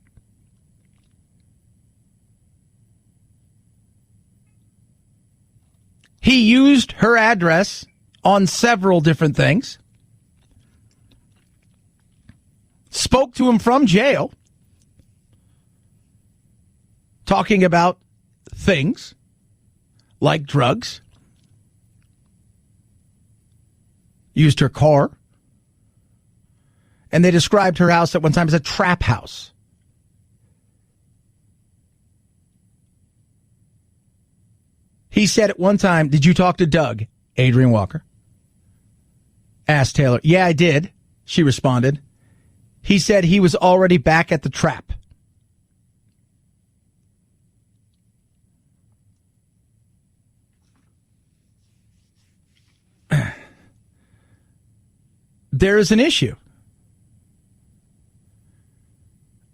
He used her address on several different things, spoke to him from jail, talking about things like drugs, used her car, and they described her house at one time as a trap house. He said at one time, "Did you talk to Doug?" Adrian Walker asked Taylor. "Yeah, I did," she responded. He said he was already back at the trap. There is an issue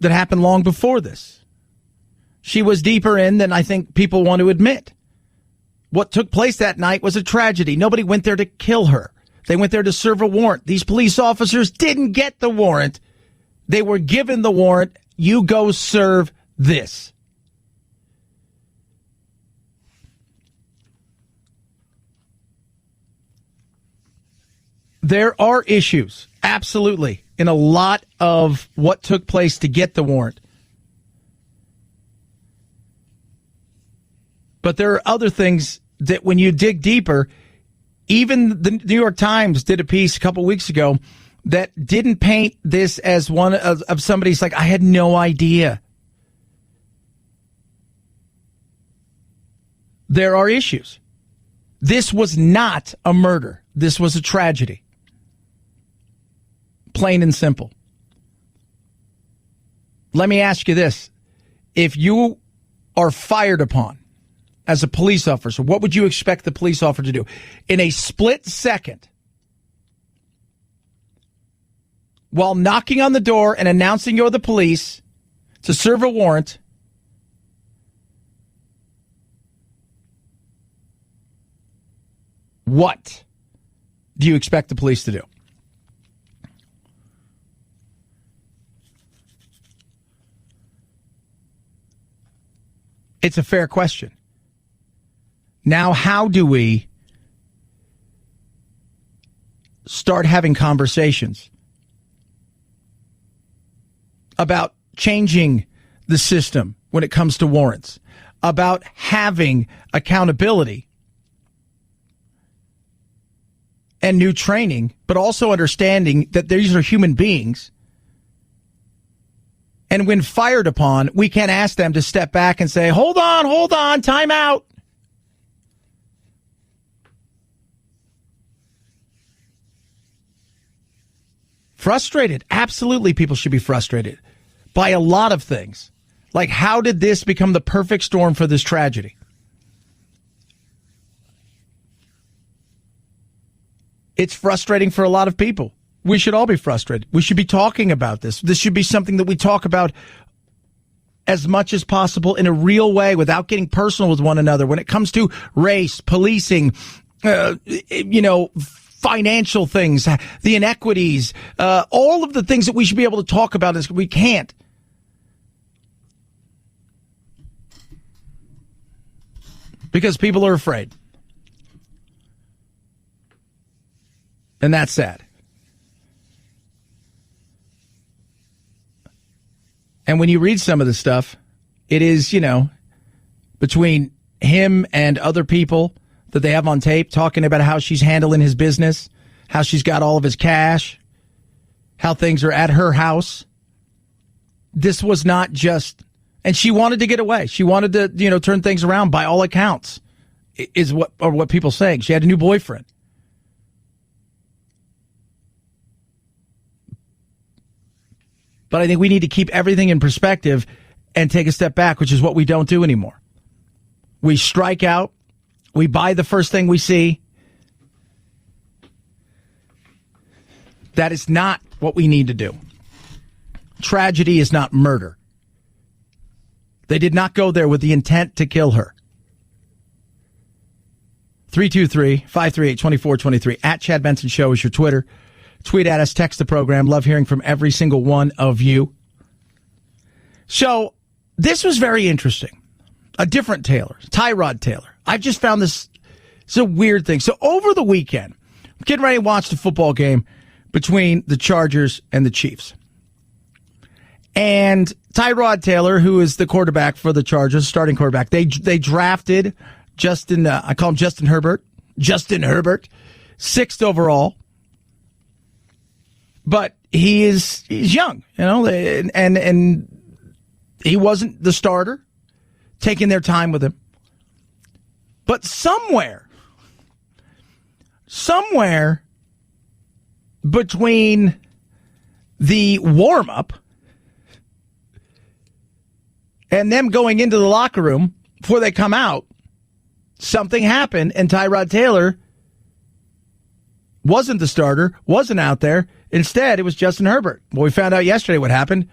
that happened long before this. She was deeper in than I think people want to admit. What took place that night was a tragedy. Nobody went there to kill her. They went there to serve a warrant. These police officers didn't get the warrant. They were given the warrant. You go serve this. There are issues, absolutely, in a lot of what took place to get the warrant. But there are other things that when you dig deeper, even the New York Times did a piece a couple weeks ago that didn't paint this as one of somebody's like, I had no idea. There are issues. This was not a murder. This was a tragedy. Plain and simple. Let me ask you this. If you are fired upon as a police officer, what would you expect the police officer to do? In a split second, while knocking on the door and announcing you're the police to serve a warrant, what do you expect the police to do? It's a fair question. Now, how do we start having conversations about changing the system when it comes to warrants, about having accountability and new training, but also understanding that these are human beings? And when fired upon, we can't ask them to step back and say, hold on, time out. Frustrated. Absolutely, people should be frustrated. by a lot of things. Like, how did this become the perfect storm for this tragedy? It's frustrating for a lot of people. We should all be frustrated. We should be talking about this. This should be something that we talk about as much as possible in a real way without getting personal with one another. When it comes to race, policing, financial things, the inequities, all of the things that we should be able to talk about, is we can't. Because people are afraid. And that's sad. And when you read some of the stuff, it is, between him and other people that they have on tape talking about how she's handling his business, how she's got all of his cash, how things are at her house. This was not just... And she wanted to get away. She wanted to, turn things around by all accounts, is what people saying. She had a new boyfriend. But I think we need to keep everything in perspective and take a step back, which is what we don't do anymore. We strike out. We buy the first thing we see. That is not what we need to do. Tragedy is not murder. They did not go there with the intent to kill her. 323-538-2423. At Chad Benson Show is your Twitter. Tweet at us, text the program. Love hearing from every single one of you. So, this was very interesting. A different Taylor, Tyrod Taylor. I've just found this is a weird thing. So, over the weekend, I'm getting ready to watch the football game between the Chargers and the Chiefs. And Tyrod Taylor, who is the quarterback for the Chargers, starting quarterback, they drafted Justin, I call him Justin Herbert, 6th overall. But he's young, and he wasn't the starter, taking their time with him. But somewhere between the warm-up and them going into the locker room before they come out, something happened, and Tyrod Taylor wasn't the starter, wasn't out there. Instead, it was Justin Herbert. Well, we found out yesterday what happened.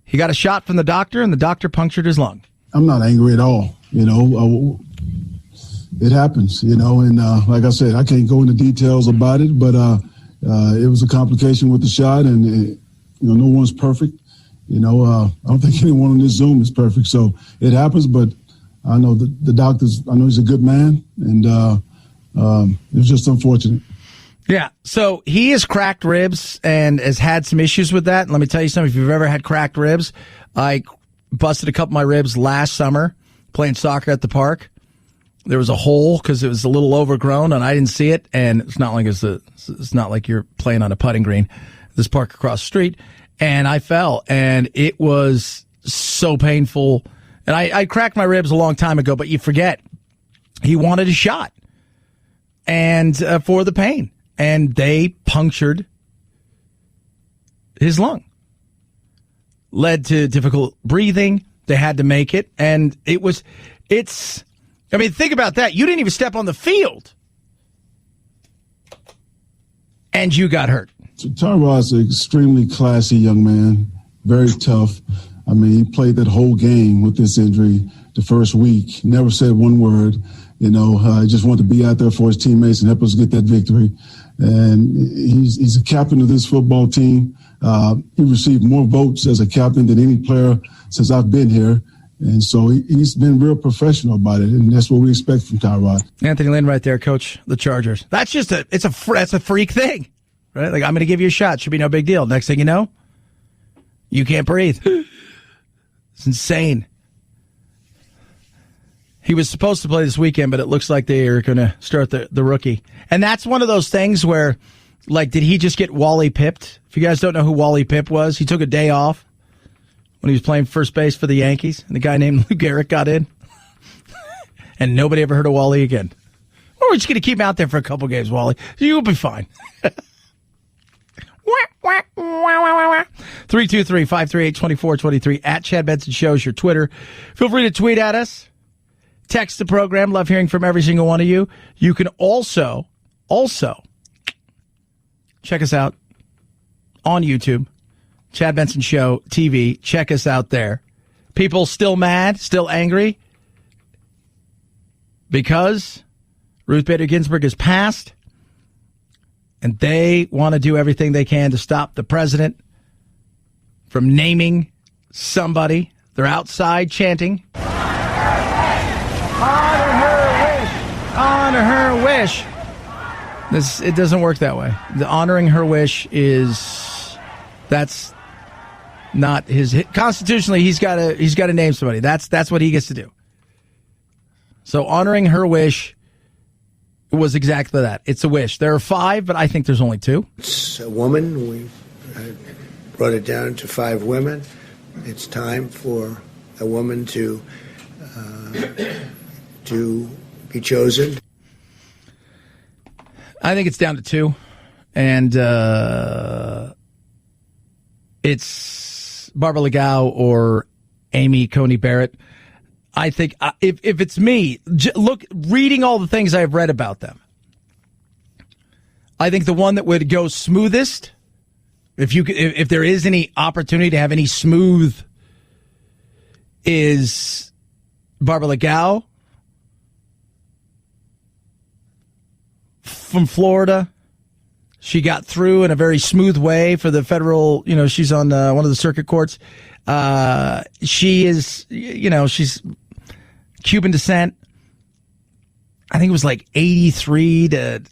He got a shot from the doctor, and the doctor punctured his lung. I'm not angry at all. It happens, and like I said, I can't go into details about it, but it was a complication with the shot, and, no one's perfect. I don't think anyone on this Zoom is perfect, so it happens, but I know the doctors, I know he's a good man, and it was just unfortunate. Yeah, so he has cracked ribs and has had some issues with that. And let me tell you something, if you've ever had cracked ribs, I busted a couple of my ribs last summer playing soccer at the park. There was a hole because it was a little overgrown and I didn't see it. And it's not like you're playing on a putting green, this park across the street. And I fell and it was so painful. And I cracked my ribs a long time ago, but you forget he wanted a shot and for the pain. And they punctured his lung. Led to difficult breathing. They had to make it. And think about that. You didn't even step on the field. And you got hurt. So Tyrod's an extremely classy young man. Very tough. He played that whole game with this injury the first week. Never said one word. He just wanted to be out there for his teammates and help us get that victory. And he's a captain of this football team. He received more votes as a captain than any player since I've been here. And so he's been real professional about it, and that's what we expect from Tyrod. Anthony Lynn right there, coach the Chargers. That's just that's a freak thing, right? Like, I'm going to give you a shot. Should be no big deal. Next thing you know, you can't breathe. It's insane. He was supposed to play this weekend, but it looks like they are going to start the rookie. And that's one of those things where, like, did he just get Wally pipped? If you guys don't know who Wally Pipp was, he took a day off when he was playing first base for the Yankees, and the guy named Lou Gehrig got in. And nobody ever heard of Wally again. Well, we're just going to keep him out there for a couple games, Wally. You'll be fine. 3 323-538-2423 at Chad Benson Show is your Twitter. Feel free to tweet at us. Text the program. Love hearing from every single one of you. You can also check us out on YouTube. Chad Benson Show TV. Check us out there. People still mad, still angry because Ruth Bader Ginsburg has passed, and they want to do everything they can to stop the president from naming somebody. They're outside chanting, "Honor her wish! Honor her wish!" It doesn't work that way. The honoring her wish that's not his. Constitutionally, he's got to name somebody. That's what he gets to do. So honoring her wish was exactly that. It's a wish. There are 5, but I think there's only 2. It's a woman. We brought it down to 5 women. It's time for a woman to be chosen. I think it's down to 2, and it's Barbara Legal or Amy Coney Barrett. I think if it's me, reading all the things I've read about them, I think the one that would go smoothest, if there is any opportunity to have any smooth, is Barbara Legal from Florida. She got through in a very smooth way for the federal, she's on one of the circuit courts. She is, she's Cuban descent. I think it was like 83 to,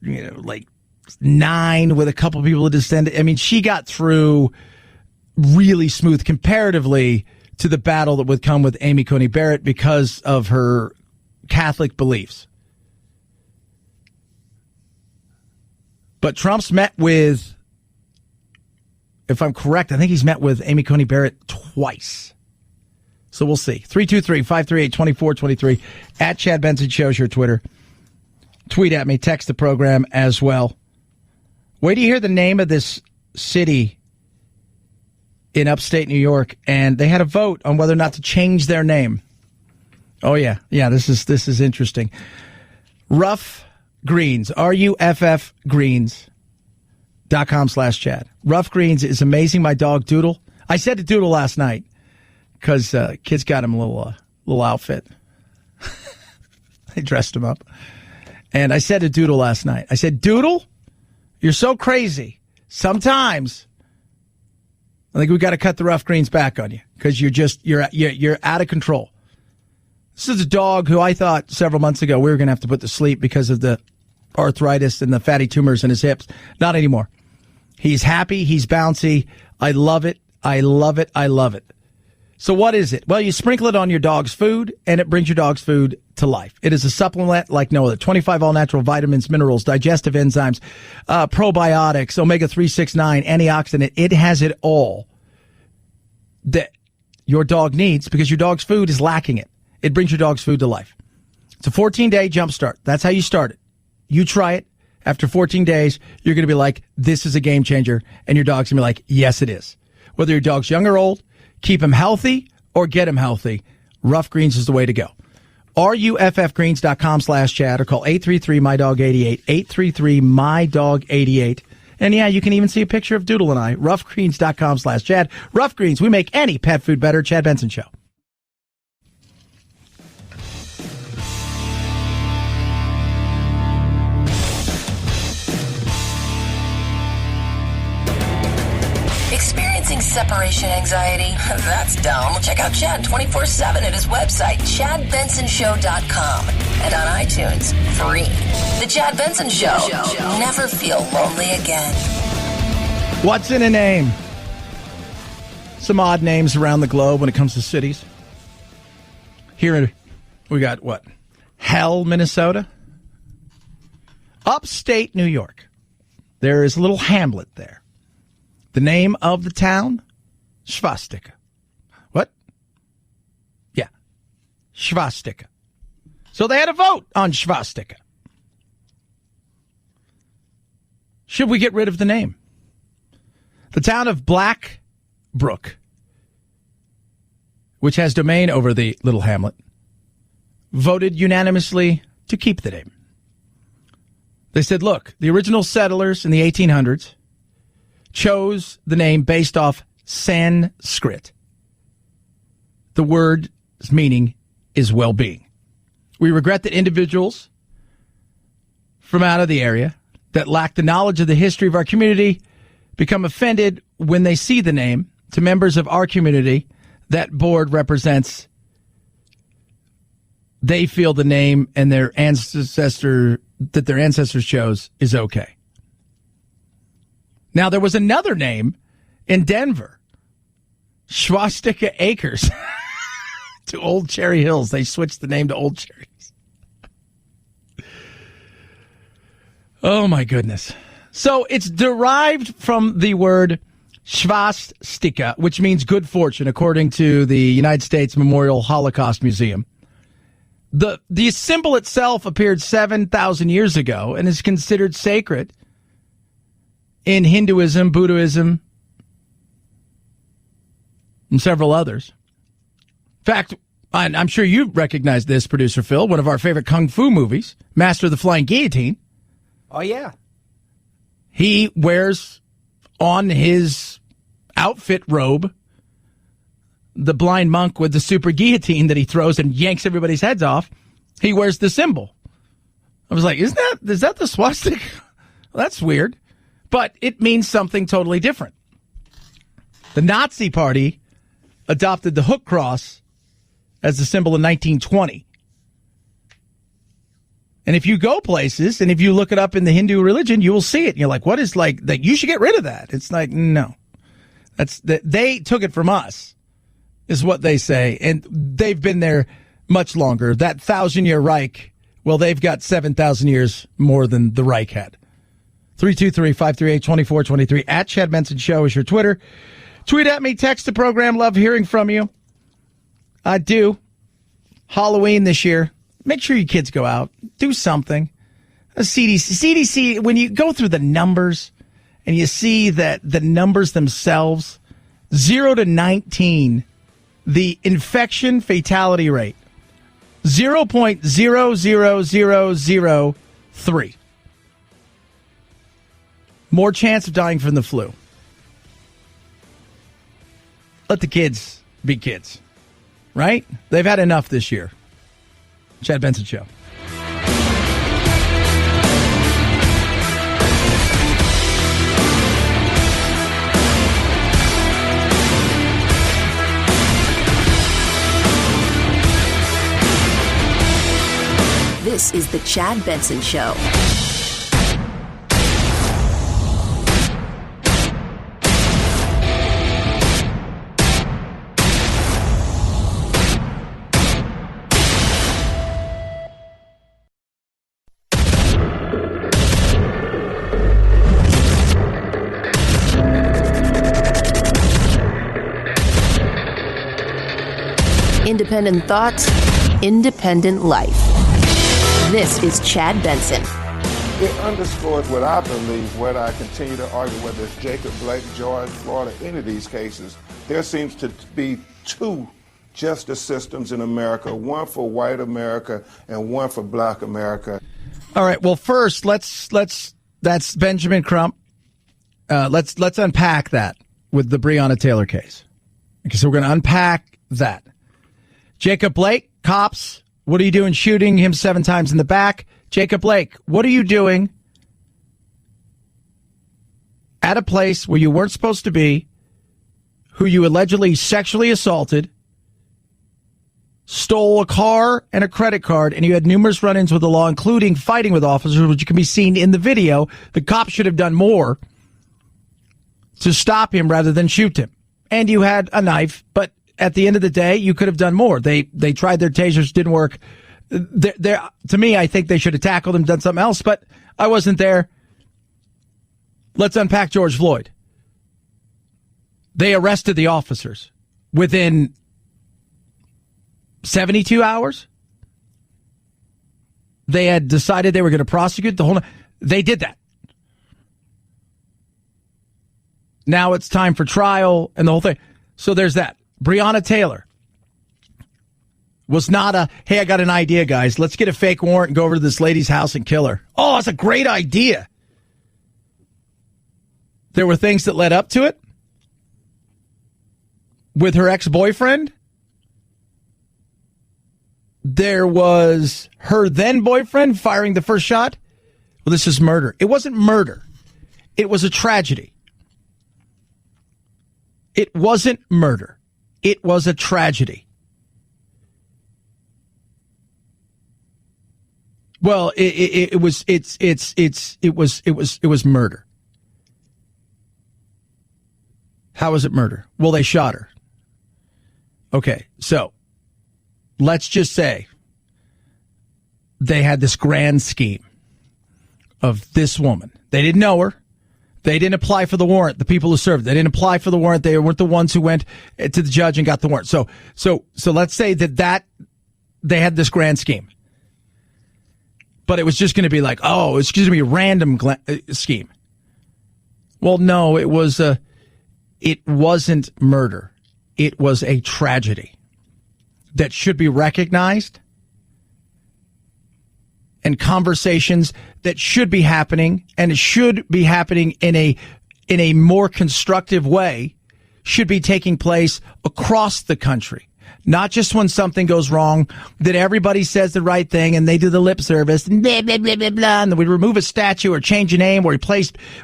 9 with a couple of people who descended. I mean, she got through really smooth comparatively to the battle that would come with Amy Coney Barrett because of her Catholic beliefs. But Trump's met with, if I'm correct, I think he's met with Amy Coney Barrett twice. So we'll see. 323-538-2423 at Chad Benson Show's your Twitter. Tweet at me, text the program as well. Wait till you hear the name of this city in upstate New York, and they had a vote on whether or not to change their name. Oh yeah, this is interesting. Rough Greens, RUFF Greens.com/Chad. Rough Greens is amazing. My dog Doodle. I said to Doodle last night because kids got him a little outfit. They dressed him up, and I said to Doodle last night. I said, Doodle, you're so crazy. Sometimes I think we got to cut the Rough Greens back on you because you're out of control. This is a dog who I thought several months ago we were going to have to put to sleep because of the arthritis and the fatty tumors in his hips. Not anymore. He's happy. He's bouncy. I love it. I love it. I love it. So what is it? Well, you sprinkle it on your dog's food, and it brings your dog's food to life. It is a supplement like no other. 25 all-natural vitamins, minerals, digestive enzymes, probiotics, omega-369, antioxidant. It has it all that your dog needs because your dog's food is lacking it. It brings your dog's food to life. It's a 14-day jump start. That's how you start it. You try it. After 14 days, you're going to be like, this is a game changer. And your dog's going to be like, yes, it is. Whether your dog's young or old, keep him healthy or get him healthy, Rough Greens is the way to go. RUFFgreens.com/Chad or call 833-MyDog88, 833-MyDog88. And yeah, you can even see a picture of Doodle and I, roughgreens.com/Chad. Rough Greens, we make any pet food better. Chad Benson Show. Experiencing separation anxiety? That's dumb. Check out Chad 24/7 at his website, ChadBensonShow.com, and on iTunes, free. The Chad Benson Show. Never feel lonely again. What's in a name? Some odd names around the globe when it comes to cities. Here we got what? Hell, Minnesota. Upstate New York. There is a little hamlet there. The name of the town? Swastika. What? Yeah. Swastika. So they had a vote on swastika. Should we get rid of the name? The town of Black Brook, which has domain over the little hamlet, voted unanimously to keep the name. They said, look, the original settlers in the 1800s chose the name based off Sanskrit. The word's meaning is well-being. We regret that individuals from out of the area that lack the knowledge of the history of our community become offended when they see the name. To members of our community, that board represents, they feel the name and their ancestors chose is okay. Now, there was another name in Denver, Swastika Acres, to Old Cherry Hills. They switched the name to Old Cherries. Oh, my goodness. So it's derived from the word swastika, which means good fortune, according to the United States Memorial Holocaust Museum. The symbol itself appeared 7,000 years ago and is considered sacred in Hinduism, Buddhism, and several others. In fact, I'm sure you recognize this, Producer Phil, one of our favorite kung fu movies, Master of the Flying Guillotine. Oh, yeah. He wears on his outfit robe the blind monk with the super guillotine that he throws and yanks everybody's heads off. He wears the symbol. I was like, is that the swastika? Well, that's weird. But it means something totally different. The Nazi Party adopted the hook cross as the symbol in 1920. And if you go places and if you look it up in the Hindu religion, you will see it. And you're like, what is like that? You should get rid of that. It's like, no, they took it from us is what they say. And they've been there much longer. That 1,000-year Reich, well, they've got 7,000 years more than the Reich had. 323-538-2423 at Chad Benson Show is your Twitter. Tweet at me, text the program. Love hearing from you. I do. Halloween this year. Make sure your kids go out. Do something. CDC, when you go through the numbers and you see that the numbers themselves, 0 to 19, the infection fatality rate, 0.00003. More chance of dying from the flu. Let the kids be kids, right? They've had enough this year. Chad Benson Show. This is the Chad Benson Show. Independent thoughts, independent life. This is Chad Benson. It underscores what I believe, what I continue to argue, whether it's Jacob Blake, George Floyd, or any of these cases. There seems to be two justice systems in America, one for white America and one for black America. All right. Well, first, that's Benjamin Crump. Let's unpack that with the Breonna Taylor case. Okay, so we're going to unpack that. Jacob Blake, cops, what are you doing shooting him 7 times in the back? Jacob Blake, what are you doing at a place where you weren't supposed to be, who you allegedly sexually assaulted, stole a car and a credit card, and you had numerous run-ins with the law, including fighting with officers, which can be seen in the video? The cops should have done more to stop him rather than shoot him. And you had a knife, but at the end of the day, you could have done more. They tried their tasers, didn't work. To me, I think they should have tackled him, done something else, but I wasn't there. Let's unpack George Floyd. They arrested the officers within 72 hours. They had decided they were going to prosecute the whole. They did that. now it's time for trial and the whole thing. So there's that. Breonna Taylor was not a, hey, I got an idea, guys. Let's get a fake warrant and go over to this lady's house and kill her. Oh, that's a great idea. There were things that led up to it with her ex-boyfriend. There was her then boyfriend firing the first shot. Well, this is murder. It wasn't murder. It was a tragedy. It wasn't murder. It was a tragedy. Well, it was murder. How was it murder? Well, they shot her. Okay, so let's just say they had this grand scheme of this woman. They didn't know her. They didn't apply for the warrant. The people who served, they didn't apply for the warrant. They weren't the ones who went to the judge and got the warrant. So let's say that they had this grand scheme. But it was just going to be like, oh, it's just going to be a random scheme. Well, no, it wasn't murder. It was a tragedy that should be recognized, and conversations that should be happening, and it should be happening in a more constructive way, should be taking place across the country. Not just when something goes wrong, that everybody says the right thing and they do the lip service and blah, blah, blah, blah, blah, and then we remove a statue or change a name or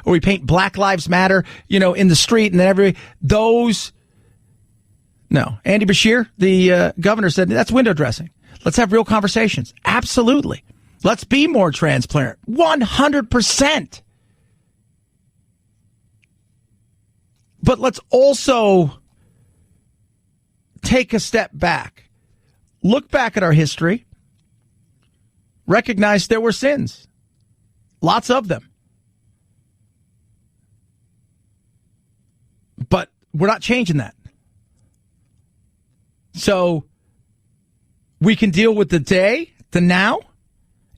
we paint Black Lives Matter, in the street, and then no. Andy Beshear, the governor, said that's window dressing. Let's have real conversations. Absolutely. Let's be more transparent. 100%. But let's also take a step back. Look back at our history. Recognize there were sins. Lots of them. But we're not changing that. So we can deal with the day, the now,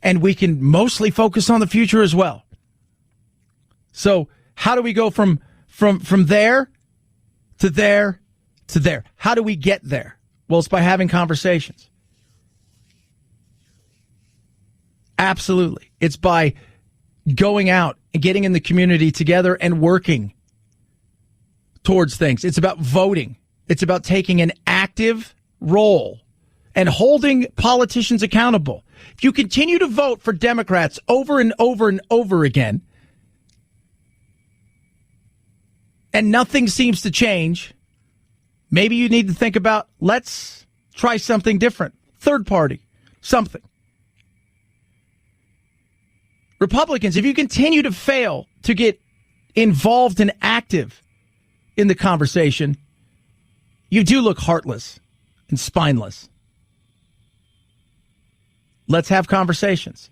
and we can mostly focus on the future as well. So how do we go from there to there to there? How do we get there? Well, it's by having conversations. Absolutely. It's by going out and getting in the community together and working towards things. It's about voting. It's about taking an active role and holding politicians accountable. If you continue to vote for Democrats over and over and over again, and nothing seems to change, maybe you need to think about, let's try something different. Third party, something. Republicans, if you continue to fail to get involved and active in the conversation, you do look heartless and spineless. Let's have conversations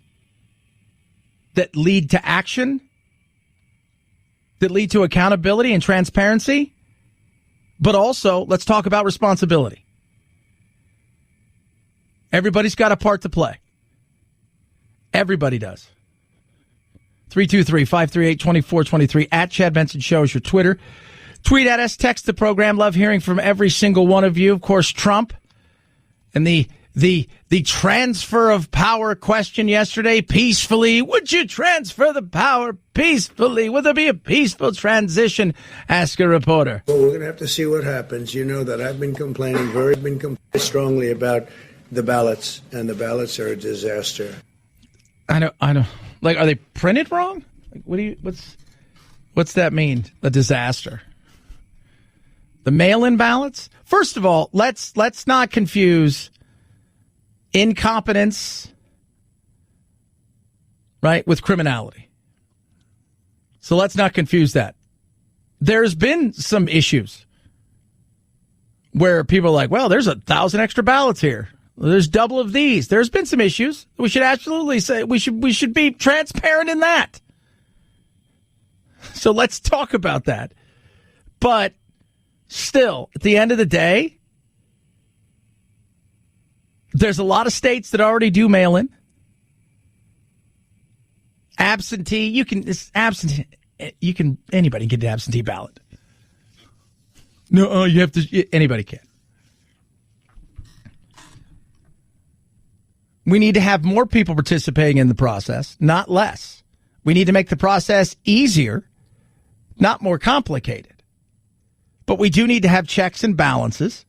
that lead to action, that lead to accountability and transparency, but also let's talk about responsibility. Everybody's got a part to play. Everybody does. 323-538-2423 at Chad Benson Show is your Twitter. Tweet at us, text the program. Love hearing from every single one of you. Of course, Trump and the transfer of power question yesterday. Peacefully, would you transfer the power peacefully? Would there be a peaceful transition? Ask a reporter. Well, we're going to have to see what happens. You know that I've been complaining very strongly about the ballots, and the ballots are a disaster. I know. Like, are they printed wrong? Like, what's that mean? A disaster. The mail-in ballots? First of all, let's not confuse incompetence, right, with criminality. So let's not confuse that. There's been some issues where people are like, well, there's 1,000 extra ballots here. There's double of these. There's been some issues. We should absolutely say we should be transparent in that. So let's talk about that. But still, at the end of the day, there's a lot of states that already do mail-in. Absentee, anybody can get an absentee ballot. No, you have to. Anybody can. We need to have more people participating in the process, not less. We need to make the process easier, not more complicated. But we do need to have checks and balances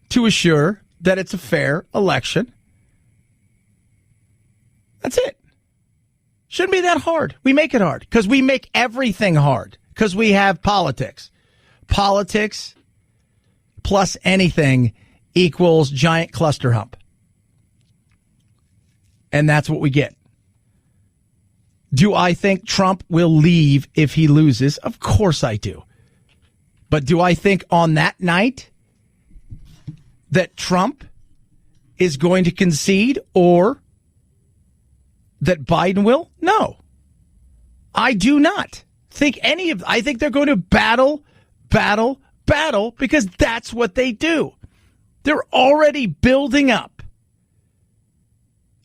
to assure that it's a fair election. That's it. Shouldn't be that hard. We make it hard because we make everything hard because we have politics. Politics plus anything equals giant cluster hump. And that's what we get. Do I think Trump will leave if he loses? Of course I do. But do I think on that night that Trump is going to concede or that Biden will? No. I do not think I think they're going to battle because that's what they do. They're already building up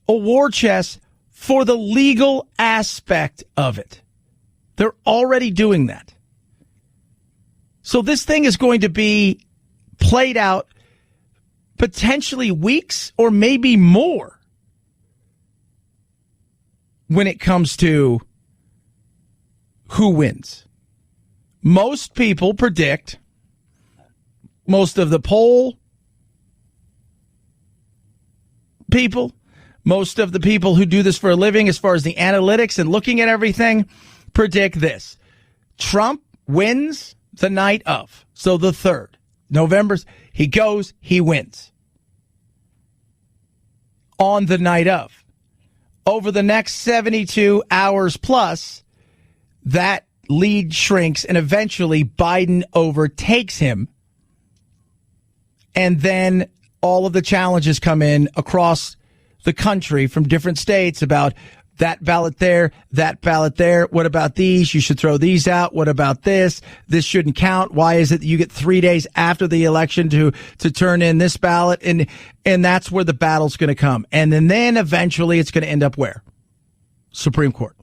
a war chest for the legal aspect of it. They're already doing that. So this thing is going to be played out potentially weeks or maybe more when it comes to who wins. Most people predict, most of the poll people, most of the people who do this for a living as far as the analytics and looking at everything, predict this. Trump wins the night of. So the 3rd. November's, he goes, he wins. On the night of. Over the next 72 hours plus, that lead shrinks and eventually Biden overtakes him. And then all of the challenges come in across the country from different states about that ballot there, that ballot there. What about these? You should throw these out. What about this? This shouldn't count. Why is it that you get 3 days after the election to turn in this ballot? And that's where the battle's going to come. And then eventually it's going to end up where? Supreme Court.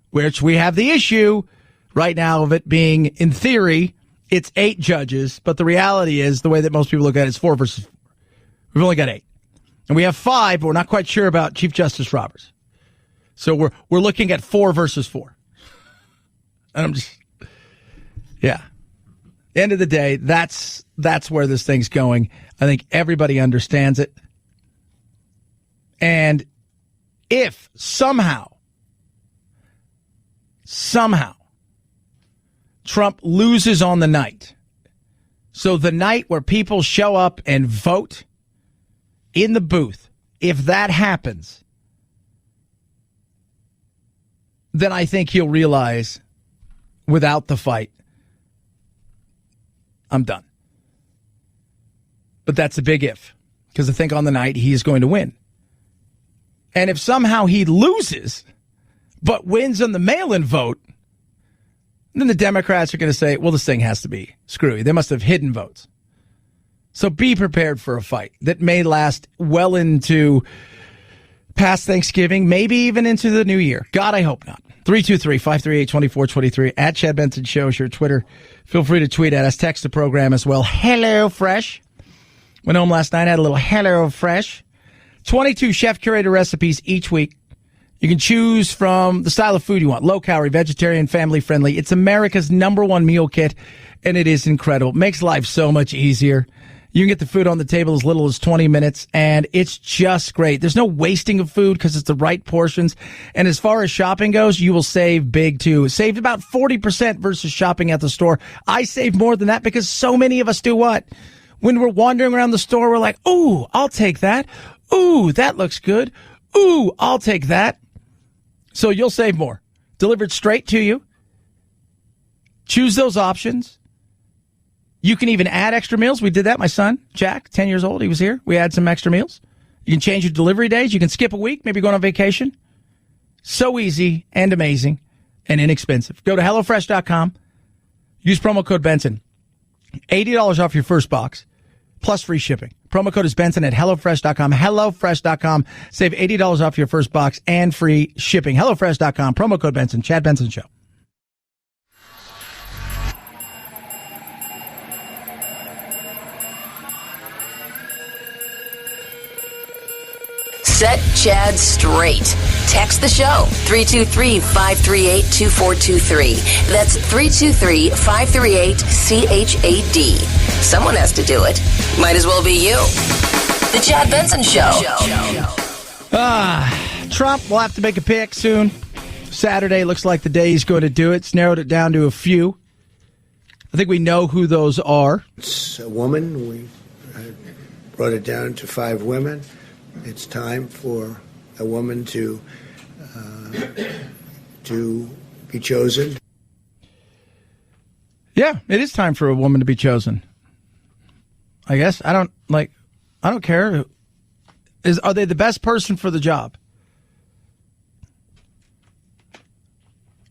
Which we have the issue right now of it being, in theory, it's 8 judges, but the reality is the way that most people look at it is 4 versus 4. We've only got 8. And we have 5, but we're not quite sure about Chief Justice Roberts. So we're looking at 4 versus 4. And I'm just, yeah. End of the day, that's where this thing's going. I think everybody understands it. And if somehow Trump loses on the night, so the night where people show up and vote in the booth, if that happens, then I think he'll realize without the fight, I'm done. But that's a big if, because I think on the night he is going to win. And if somehow he loses, but wins on the mail-in vote, then the Democrats are going to say, well, this thing has to be screwy. They must have hidden votes. So be prepared for a fight that may last well into past Thanksgiving, maybe even into the new year. God, I hope not. 323-538-2423 at Chad Benson Show is your Twitter. Feel free to tweet at us. Text the program as well. Hello Fresh. Went home last night, had a little Hello Fresh. 22 chef-curated recipes each week. You can choose from the style of food you want. Low-calorie, vegetarian, family-friendly. It's America's #1 meal kit, and it is incredible. It makes life so much easier. You can get the food on the table as little as 20 minutes, and it's just great. There's no wasting of food because it's the right portions. And as far as shopping goes, you will save big, too. Saved about 40% versus shopping at the store. I save more than that because so many of us do what? When we're wandering around the store, we're like, ooh, I'll take that. Ooh, that looks good. Ooh, I'll take that. So you'll save more. Delivered straight to you. Choose those options. You can even add extra meals. We did that. My son, Jack, 10 years old, he was here. We had some extra meals. You can change your delivery days. You can skip a week, maybe going on vacation. So easy and amazing and inexpensive. Go to HelloFresh.com. Use promo code Benson. $80 off your first box, plus free shipping. Promo code is Benson at HelloFresh.com. HelloFresh.com. Save $80 off your first box and free shipping. HelloFresh.com. Promo code Benson. Chad Benson Show. Set Chad straight. Text the show, 323-538-2423. That's 323-538-CHAD. Someone has to do it. Might as well be you. The Chad Benson Show. Trump will have to make a pick soon. Saturday looks like the day he's going to do it. It's narrowed it down to a few. I think we know who those are. It's a woman. We brought it down to 5 women. It's time for a woman to be chosen. Yeah, it is time for a woman to be chosen. I guess I don't care. Are they the best person for the job?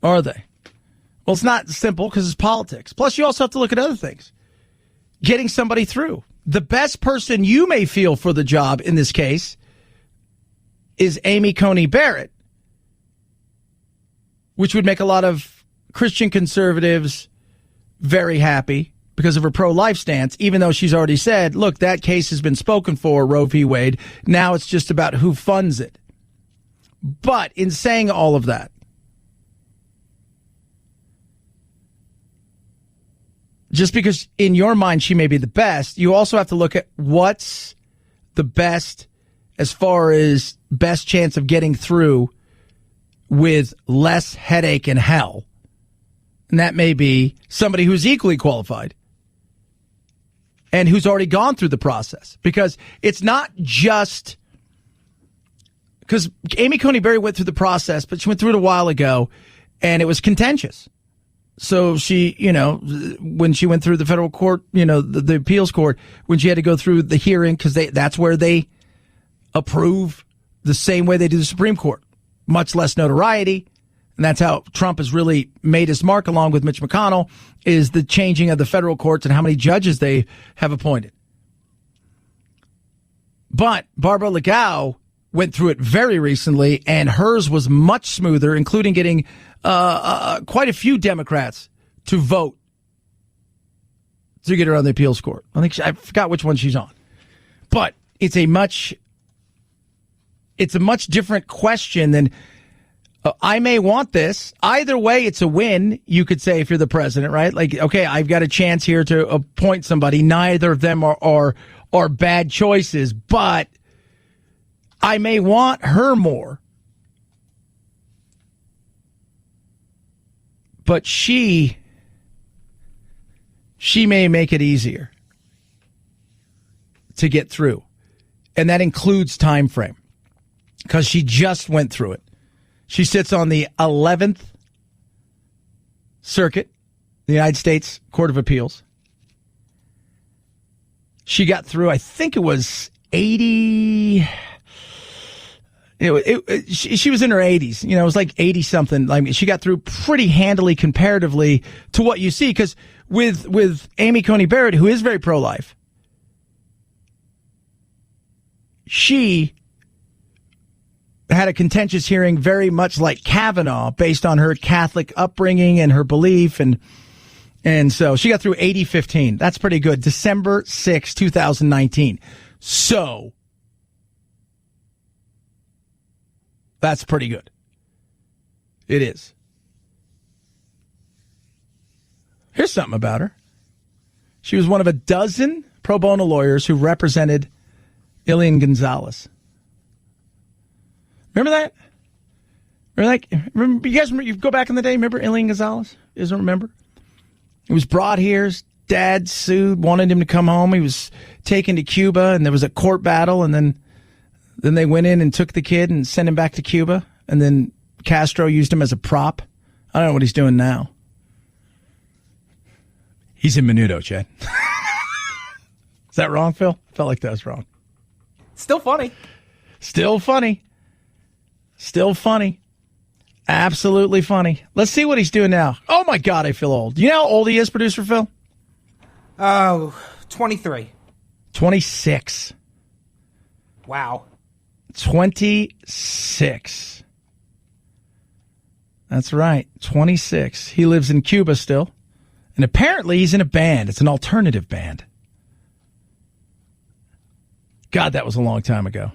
Are they? Well, it's not simple because it's politics. Plus, you also have to look at other things. Getting somebody through. The best person you may feel for the job in this case is Amy Coney Barrett, which would make a lot of Christian conservatives very happy because of her pro-life stance, even though she's already said, look, that case has been spoken for, Roe v. Wade. Now it's just about who funds it. But in saying all of that, just because in your mind she may be the best, you also have to look at what's the best as far as best chance of getting through with less headache and hell. And that may be somebody who's equally qualified and who's already gone through the process. Because it's not just... Because Amy Coney Barrett went through the process, but she went through it a while ago, and it was contentious. So she, when she went through the federal court, the appeals court, when she had to go through the hearing, because that's where they approve the same way they do the Supreme Court. Much less notoriety. And that's how Trump has really made his mark, along with Mitch McConnell, is the changing of the federal courts and how many judges they have appointed. But Barbara Legow went through it very recently, and hers was much smoother, including getting quite a few Democrats to vote to get her on the appeals court. I forgot which one she's on. But it's a much different question than I may want this. Either way, it's a win, you could say, if you're the president, right? Like, okay, I've got a chance here to appoint somebody. Neither of them are bad choices, but I may want her more. But she may make it easier to get through. And that includes time frame, because she just went through it. She sits on the 11th Circuit, the United States Court of Appeals. She got through, I think it was 80... She was in her 80s. It was like 80-something. I mean, she got through pretty handily comparatively to what you see. Because with Amy Coney Barrett, who is very pro-life, she had a contentious hearing very much like Kavanaugh based on her Catholic upbringing and her belief. And so she got through 80-15. That's pretty good. December 6, 2019. So... that's pretty good. It is. Here's something about her. She was one of a dozen pro bono lawyers who represented Elian Gonzalez. Remember that? Remember, you guys remember, you go back in the day, remember Elian Gonzalez? You guys don't remember? He was brought here. His dad sued, wanted him to come home. He was taken to Cuba, and there was a court battle, and then they went in and took the kid and sent him back to Cuba. And then Castro used him as a prop. I don't know what he's doing now. He's in Menudo, Chad. Is that wrong, Phil? I felt like that was wrong. Still funny. Still funny. Still funny. Absolutely funny. Let's see what he's doing now. Oh, my God, I feel old. You know how old he is, producer Phil? Oh, 23. 26. Wow. 26. That's right. 26. He lives in Cuba still. And apparently he's in a band. It's an alternative band. God, that was a long time ago.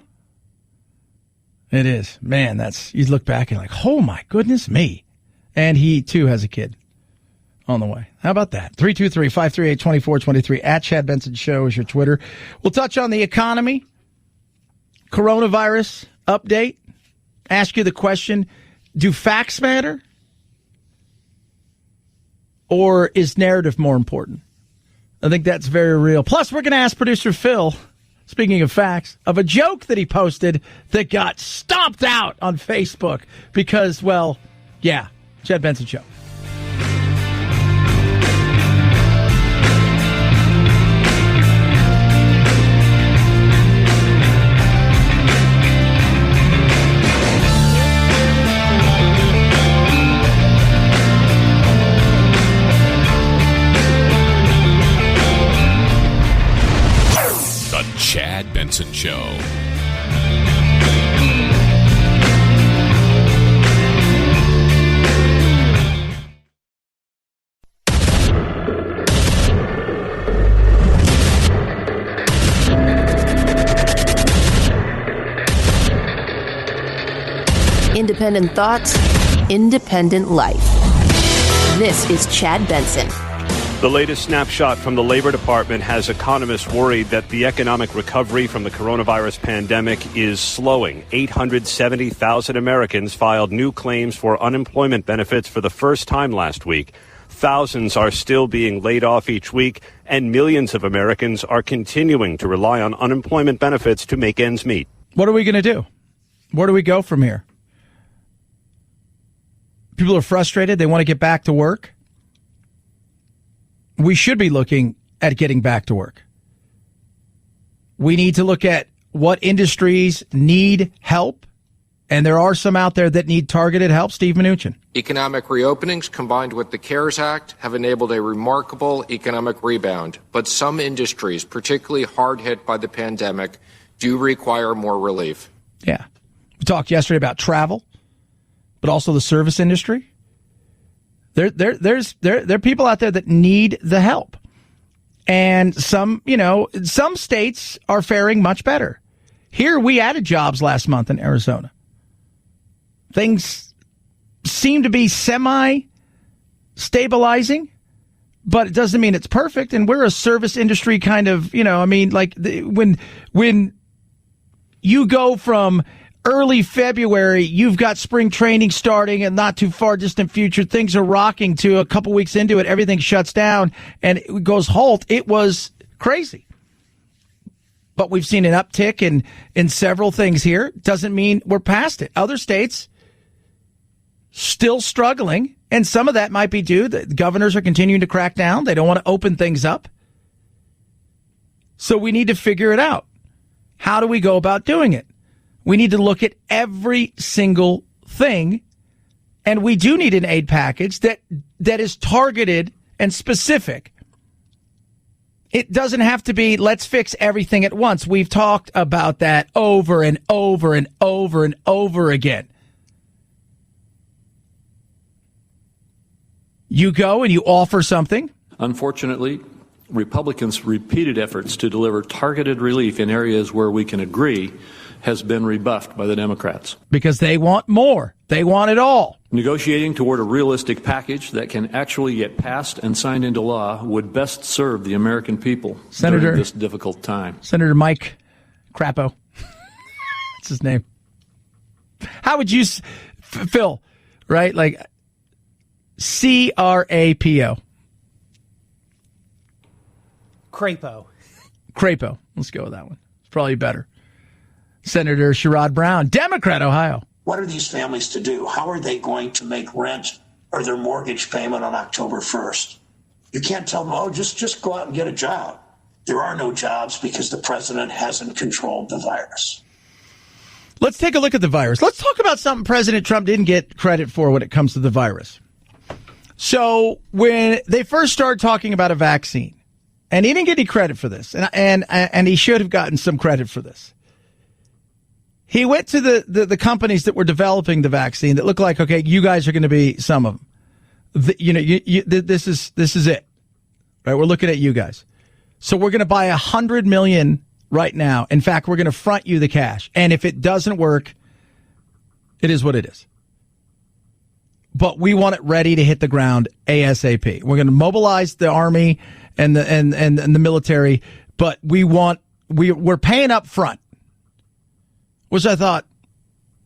It is. Man, you look back and like, oh my goodness me. And he too has a kid on the way. How about that? 323-538-2423 at Chad Benson Show is your Twitter. We'll touch on the economy, coronavirus update, ask you the question, do facts matter? Or is narrative more important? I think that's very real. Plus, we're going to ask producer Phil, speaking of facts, of a joke that he posted that got stomped out on Facebook because, well, yeah, Chad Benson Show. Chad Benson Show. Independent thoughts, independent life. This is Chad Benson. The latest snapshot from the Labor Department has economists worried that the economic recovery from the coronavirus pandemic is slowing. 870,000 Americans filed new claims for unemployment benefits for the first time last week. Thousands are still being laid off each week, and millions of Americans are continuing to rely on unemployment benefits to make ends meet. What are we going to do? Where do we go from here? People are frustrated. They want to get back to work. We should be looking at getting back to work. We need to look at what industries need help, and there are some out there that need targeted help. Steve Mnuchin. Economic reopenings combined with the CARES Act have enabled a remarkable economic rebound, but some industries, particularly hard hit by the pandemic, do require more relief. Yeah. We talked yesterday about travel, but also the service industry. There are people out there that need the help. And some states are faring much better. Here, we added jobs last month in Arizona. Things seem to be semi-stabilizing, but it doesn't mean it's perfect. And we're a service industry kind of, when you go from early February, you've got spring training starting and not too far distant future. Things are rocking to a couple weeks into it. Everything shuts down and it goes halt. It was crazy. But we've seen an uptick in several things here. Doesn't mean we're past it. Other states still struggling. And some of that might be due that governors are continuing to crack down. They don't want to open things up. So we need to figure it out. How do we go about doing it? We need to look at every single thing, and we do need an aid package that is targeted and specific. It doesn't have to be, let's fix everything at once. We've talked about that over and over and over and over again. You go and you offer something. Unfortunately, Republicans' repeated efforts to deliver targeted relief in areas where we can agree has been rebuffed by the Democrats. Because they want more. They want it all. Negotiating toward a realistic package that can actually get passed and signed into law would best serve the American people during this difficult time. Senator Mike Crapo. That's his name. How would you, Phil, right? Like C-R-A-P-O. Crapo. Let's go with that one. It's probably better. Senator Sherrod Brown, Democrat, Ohio. What are these families to do? How are they going to make rent or their mortgage payment on October 1st? You can't tell them, just go out and get a job. There are no jobs because the president hasn't controlled the virus. Let's take a look at the virus. Let's talk about something President Trump didn't get credit for when it comes to the virus. So when they first started talking about a vaccine, and he didn't get any credit for this, and he should have gotten some credit for this. He went to the companies that were developing the vaccine that looked like, okay, you guys are going to be some of them. This is it, right? We're looking at you guys. So we're going to buy 100 million right now. In fact, we're going to front you the cash. And if it doesn't work, It is what it is. But we want it ready to hit the ground ASAP. We're going to mobilize the Army and the military, but we're paying up front, which I thought,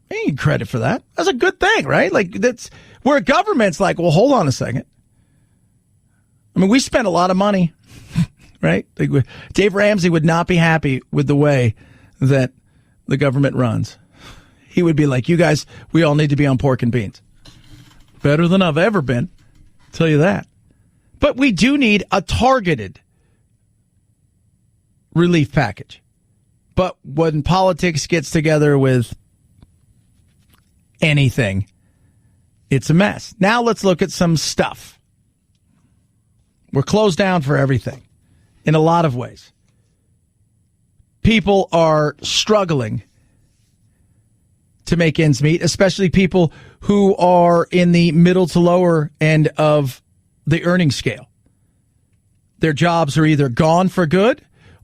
I need credit for that. That's a good thing, right? Like, that's where government's like, well, hold on a second. I mean, we spend a lot of money, right? Like, Dave Ramsey would not be happy with the way that the government runs. He would be like, you guys, we all need to be on pork and beans. Better than I've ever been, I'll tell you that. But we do need a targeted relief package. But when politics gets together with anything, it's a mess. Now let's look at some stuff. We're closed down for everything in a lot of ways. People are struggling to make ends meet, especially people who are in the middle to lower end of the earning scale. Their jobs are either gone for good,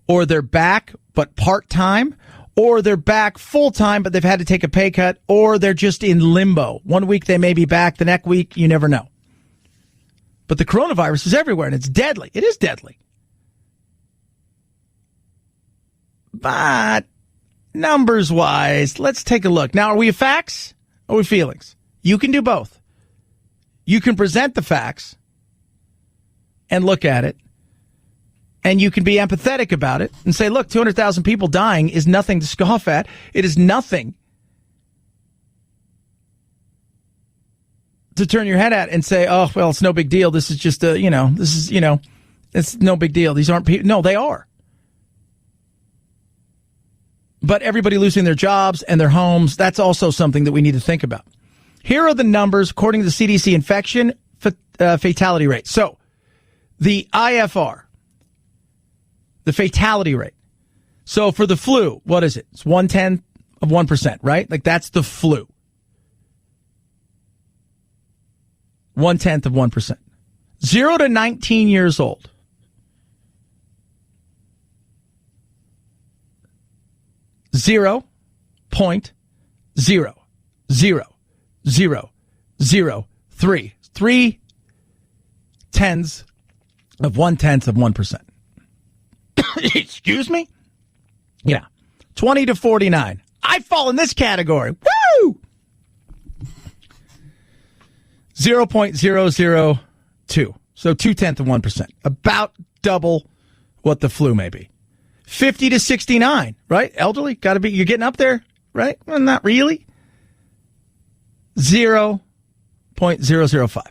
or they're back but part-time, or they're back full-time but they've had to take a pay cut, or they're just in limbo. 1 week they may be back, the next week you never know. But the coronavirus is everywhere and it's deadly. It is deadly. But numbers-wise, let's take a look. Now, are we facts or are we feelings? You can do both. You can present the facts and look at it, and you can be empathetic about it and say, look, 200,000 people dying is nothing to scoff at. It is nothing to turn your head at and say, oh, well, it's no big deal. This is just it's no big deal. These aren't people. No, they are. But everybody losing their jobs and their homes, that's also something that we need to think about. Here are the numbers according to the CDC infection fatality rate. So the IFR, the fatality rate. So for the flu, what is it? It's 0.1%, right? Like, that's the flu. 0.1%. 0 to 19 years old. 0.00003. 0.3%. Excuse me? Yeah. 20 to 49. I fall in this category. Woo! 0.002. So 0.2%. About double what the flu may be. 50 to 69, right? Elderly, got to be, you're getting up there, right? Well, not really. 0.005.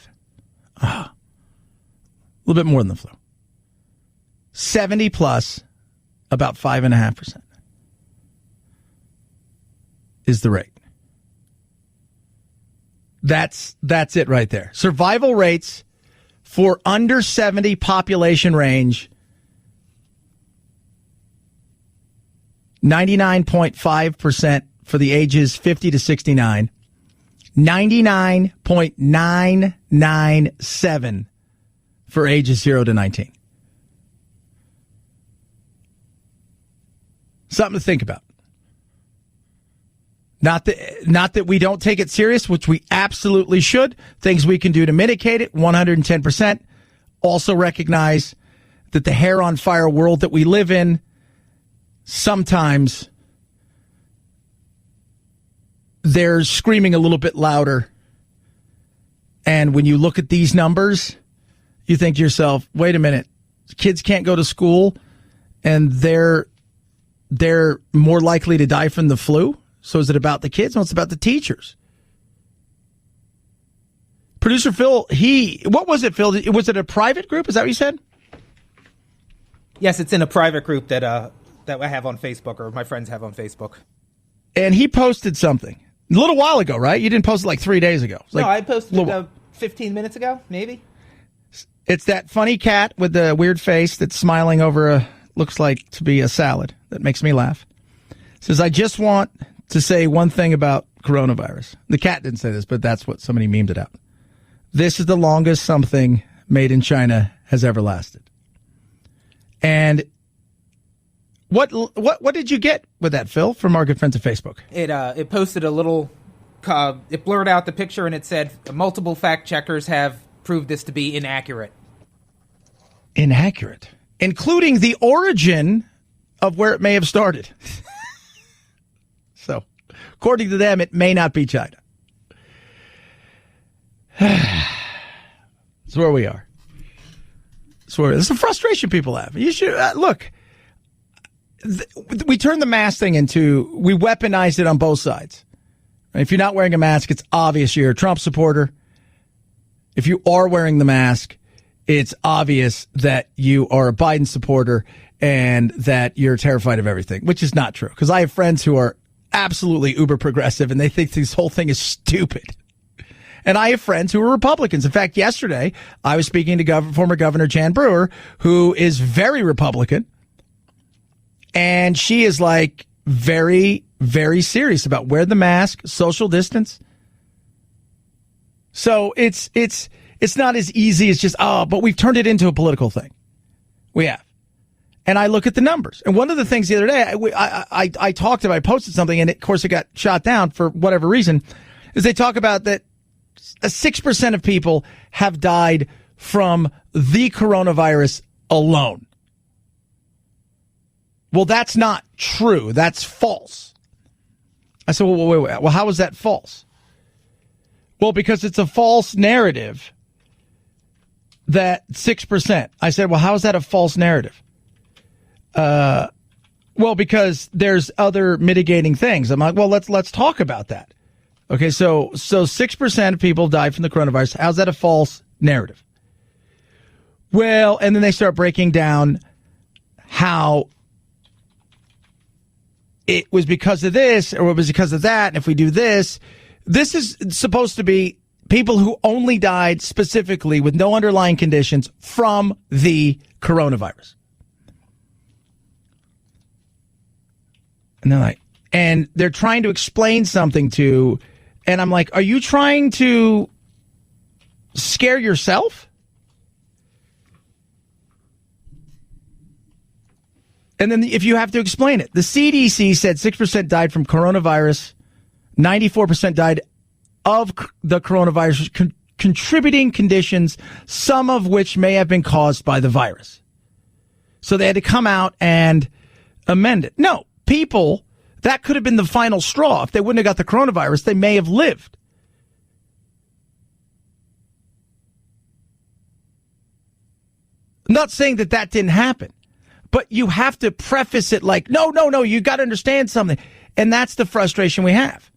A little bit more than the flu. 70 plus, about 5.5% is the rate. That's it right there. Survival rates for under 70 population range, 99.5% for the ages 50 to 69, 99.997 for ages 0 to 19. Something to think about. Not that we don't take it serious, which we absolutely should. Things we can do to mitigate it, 110%. Also recognize that the hair on fire world that we live in, sometimes they're screaming a little bit louder. And when you look at these numbers, you think to yourself, wait a minute, kids can't go to school and they're more likely to die from the flu? So is it about the kids? No, it's about the teachers. Producer Phil, what was it, Phil? Was it a private group? Is that what you said? Yes, it's in a private group that I have on Facebook, or my friends have on Facebook. And he posted something a little while ago, right? You didn't post it like 3 days ago. No, I posted it 15 minutes ago, maybe. It's that funny cat with the weird face that's smiling over looks like to be a salad. That makes me laugh. It says, I just want to say one thing about coronavirus. The cat didn't say this, but that's what somebody memed it out. This is the longest something made in China has ever lasted. And what did you get with that, Phil, from our good friends at Facebook? It posted a little it blurred out the picture and it said multiple fact checkers have proved this to be inaccurate. Inaccurate, including the origin of where it may have started. So, according to them, it may not be China. That's where we are. This is a frustration people have. You should look. We turned the mask thing we weaponized it on both sides. If you're not wearing a mask, it's obvious you're a Trump supporter. If you are wearing the mask, it's obvious that you are a Biden supporter and that you're terrified of everything, which is not true. Because I have friends who are absolutely uber progressive and they think this whole thing is stupid. And I have friends who are Republicans. In fact, yesterday, I was speaking to former Governor Jan Brewer, who is very Republican. And she is like very, very serious about wear the mask, social distance. So it's not as easy as just, but we've turned it into a political thing. We have. And I look at the numbers. And one of the things the other day, I talked about, I posted something, and of course it got shot down for whatever reason, is they talk about that 6% of people have died from the coronavirus alone. Well, that's not true. That's false. I said, well, wait. Well, how is that false? Well, because it's a false narrative that 6%. I said, well, how is that a false narrative? Well, because there's other mitigating things. I'm like, well, let's talk about that. Okay, so 6% of people died from the coronavirus. How's that a false narrative? Well, and then they start breaking down how it was because of this or it was because of that. And if we do this is supposed to be people who only died specifically with no underlying conditions from the coronavirus. And they're trying to explain something to, and I'm like, are you trying to scare yourself? And then if you have to explain it, the CDC said 6% died from coronavirus, 94% died of the coronavirus, contributing conditions, some of which may have been caused by the virus. So they had to come out and amend it. No, people, that could have been the final straw. If they wouldn't have got the coronavirus, they may have lived. I'm not saying that didn't happen. But you have to preface it like, no, you got to understand something. And that's the frustration we have.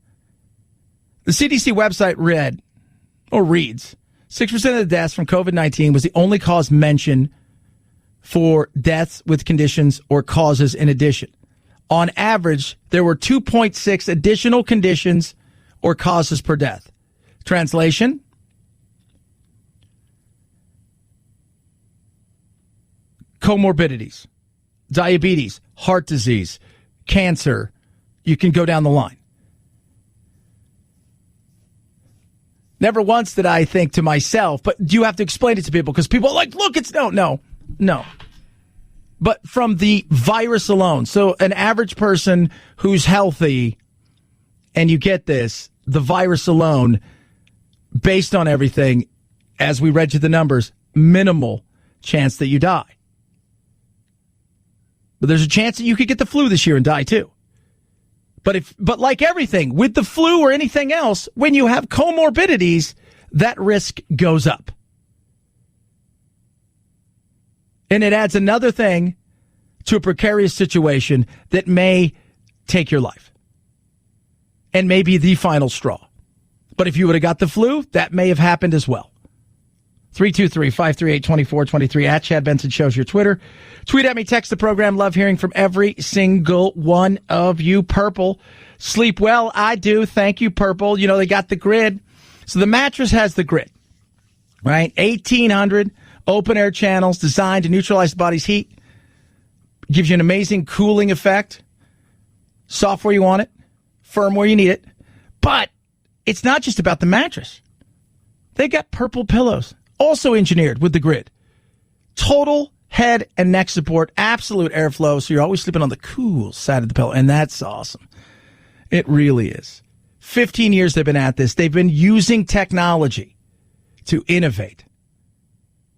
The CDC website reads, 6% of the deaths from COVID-19 was the only cause mentioned for deaths with conditions or causes in addition. On average, there were 2.6 additional conditions or causes per death. Translation? Comorbidities. Diabetes, heart disease, cancer, you can go down the line. Never once did I think to myself, but you have to explain it to people because people are like, look, it's no. But from the virus alone, so an average person who's healthy and you get this, the virus alone, based on everything, as we read you the numbers, minimal chance that you die. But there's a chance that you could get the flu this year and die too. But like everything, with the flu or anything else, when you have comorbidities, that risk goes up. And it adds another thing to a precarious situation that may take your life. And may be the final straw. But if you would have got the flu, that may have happened as well. 323-538-2423 at Chad Benson Show's your Twitter. Tweet at me, text the program. Love hearing from every single one of you. Purple, sleep well. I do. Thank you, Purple. You know, they got the grid. So the mattress has the grid, right? 1,800 open air channels designed to neutralize the body's heat. Gives you an amazing cooling effect. Soft where you want it. Firm where you need it. But it's not just about the mattress. They got purple pillows. Also engineered with the grid. Total head and neck support, absolute airflow, so you're always sleeping on the cool side of the pillow, and that's awesome. It really is. 15 years they've been at this. They've been using technology to innovate.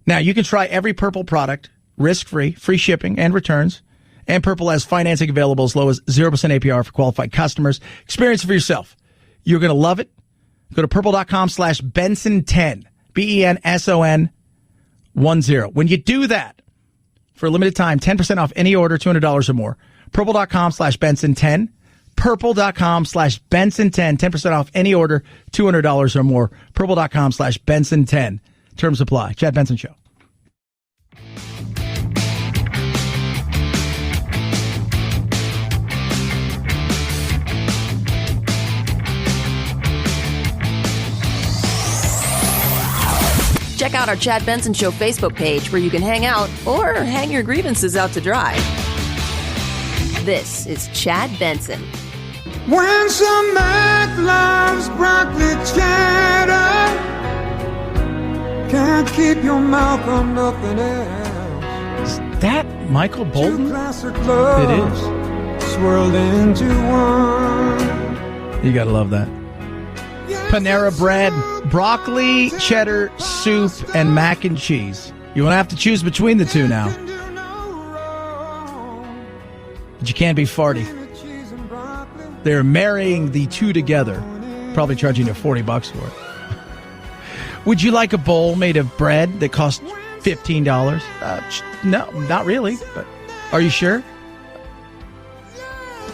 Now, you can try every Purple product, risk-free, free shipping and returns. And Purple has financing available as low as 0% APR for qualified customers. Experience it for yourself. You're going to love it. Go to purple.com/Benson10, BENSON10. When you do that, for a limited time, 10% off any order, $200 or more. Purple.com/Benson10. Purple.com/Benson10. 10% off any order, $200 or more. Purple.com/Benson10. Terms apply. Chad Benson Show. Check out our Chad Benson Show Facebook page where you can hang out or hang your grievances out to dry. This is Chad Benson. When some man loves broccoli cheddar, can't keep your mouth on nothing else. Is that Michael Bolton? It is. Swirled into one. You gotta love that. Panera Bread, broccoli, cheddar, soup, and mac and cheese. You won't have to choose between the two now. But you can't be farty. They're marrying the two together. Probably charging you $40 for it. Would you like a bowl made of bread that costs $15? No, not really. But are you sure?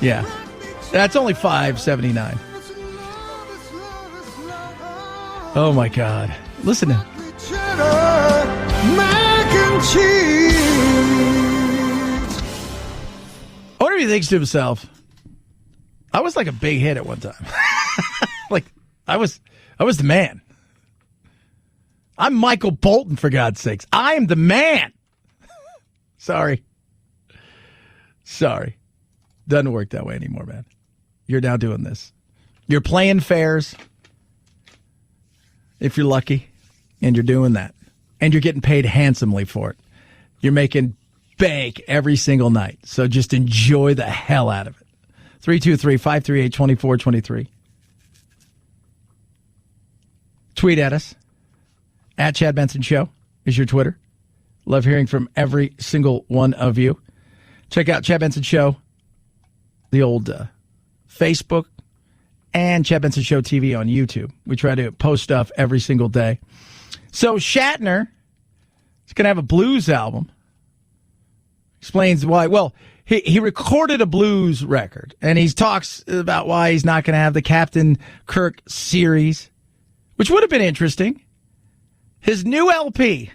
Yeah. That's only $5.79. Oh, my God. Listen to him. Cheddar, mac and cheese. I wonder if he thinks to himself, I was like a big hit at one time. Like, I was the man. I'm Michael Bolton, for God's sakes. I am the man. Sorry. Doesn't work that way anymore, man. You're now doing this. You're playing fairs. If you're lucky, and you're doing that, and you're getting paid handsomely for it. You're making bank every single night, so just enjoy the hell out of it. 323-538-2423. Tweet at us. At Chad Benson Show is your Twitter. Love hearing from every single one of you. Check out Chad Benson Show, the old Facebook, and Chad Benson Show TV on YouTube. We try to post stuff every single day. So Shatner is going to have a blues album. Explains why. Well, he recorded a blues record, and he talks about why he's not going to have the Captain Kirk series, which would have been interesting. His new LP,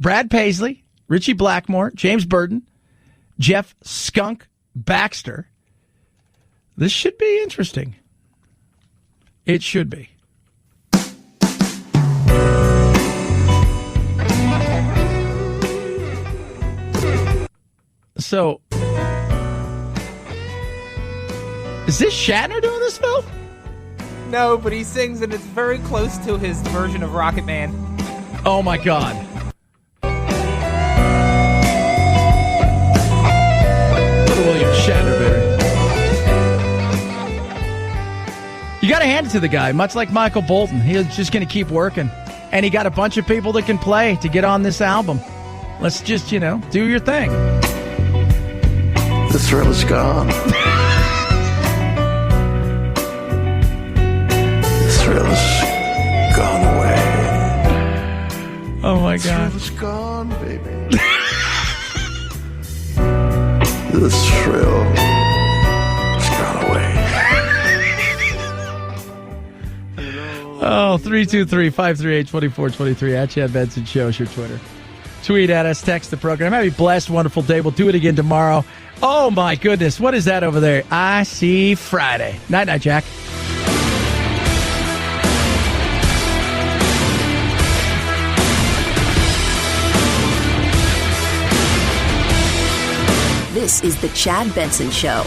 Brad Paisley, Richie Blackmore, James Burton, Jeff Skunk Baxter. This should be interesting. It should be. So, is this Shatner doing this, Phil? No, but he sings, and it's very close to his version of Rocket Man. Oh, my God. Little William Shatner, baby. You got to hand it to the guy, much like Michael Bolton. He's just going to keep working. And he got a bunch of people that can play to get on this album. Let's just, do your thing. The thrill is gone. The thrill is gone away. Oh, my God. The thrill is gone, baby. The thrill is gone away. Oh, 323-538-2423 at Chad Benson Show is your Twitter. Tweet at us, text the program. Have a blessed, wonderful day. We'll do it again tomorrow. Oh, my goodness. What is that over there? I see Friday. Night, Jack. This is the Chad Benson Show.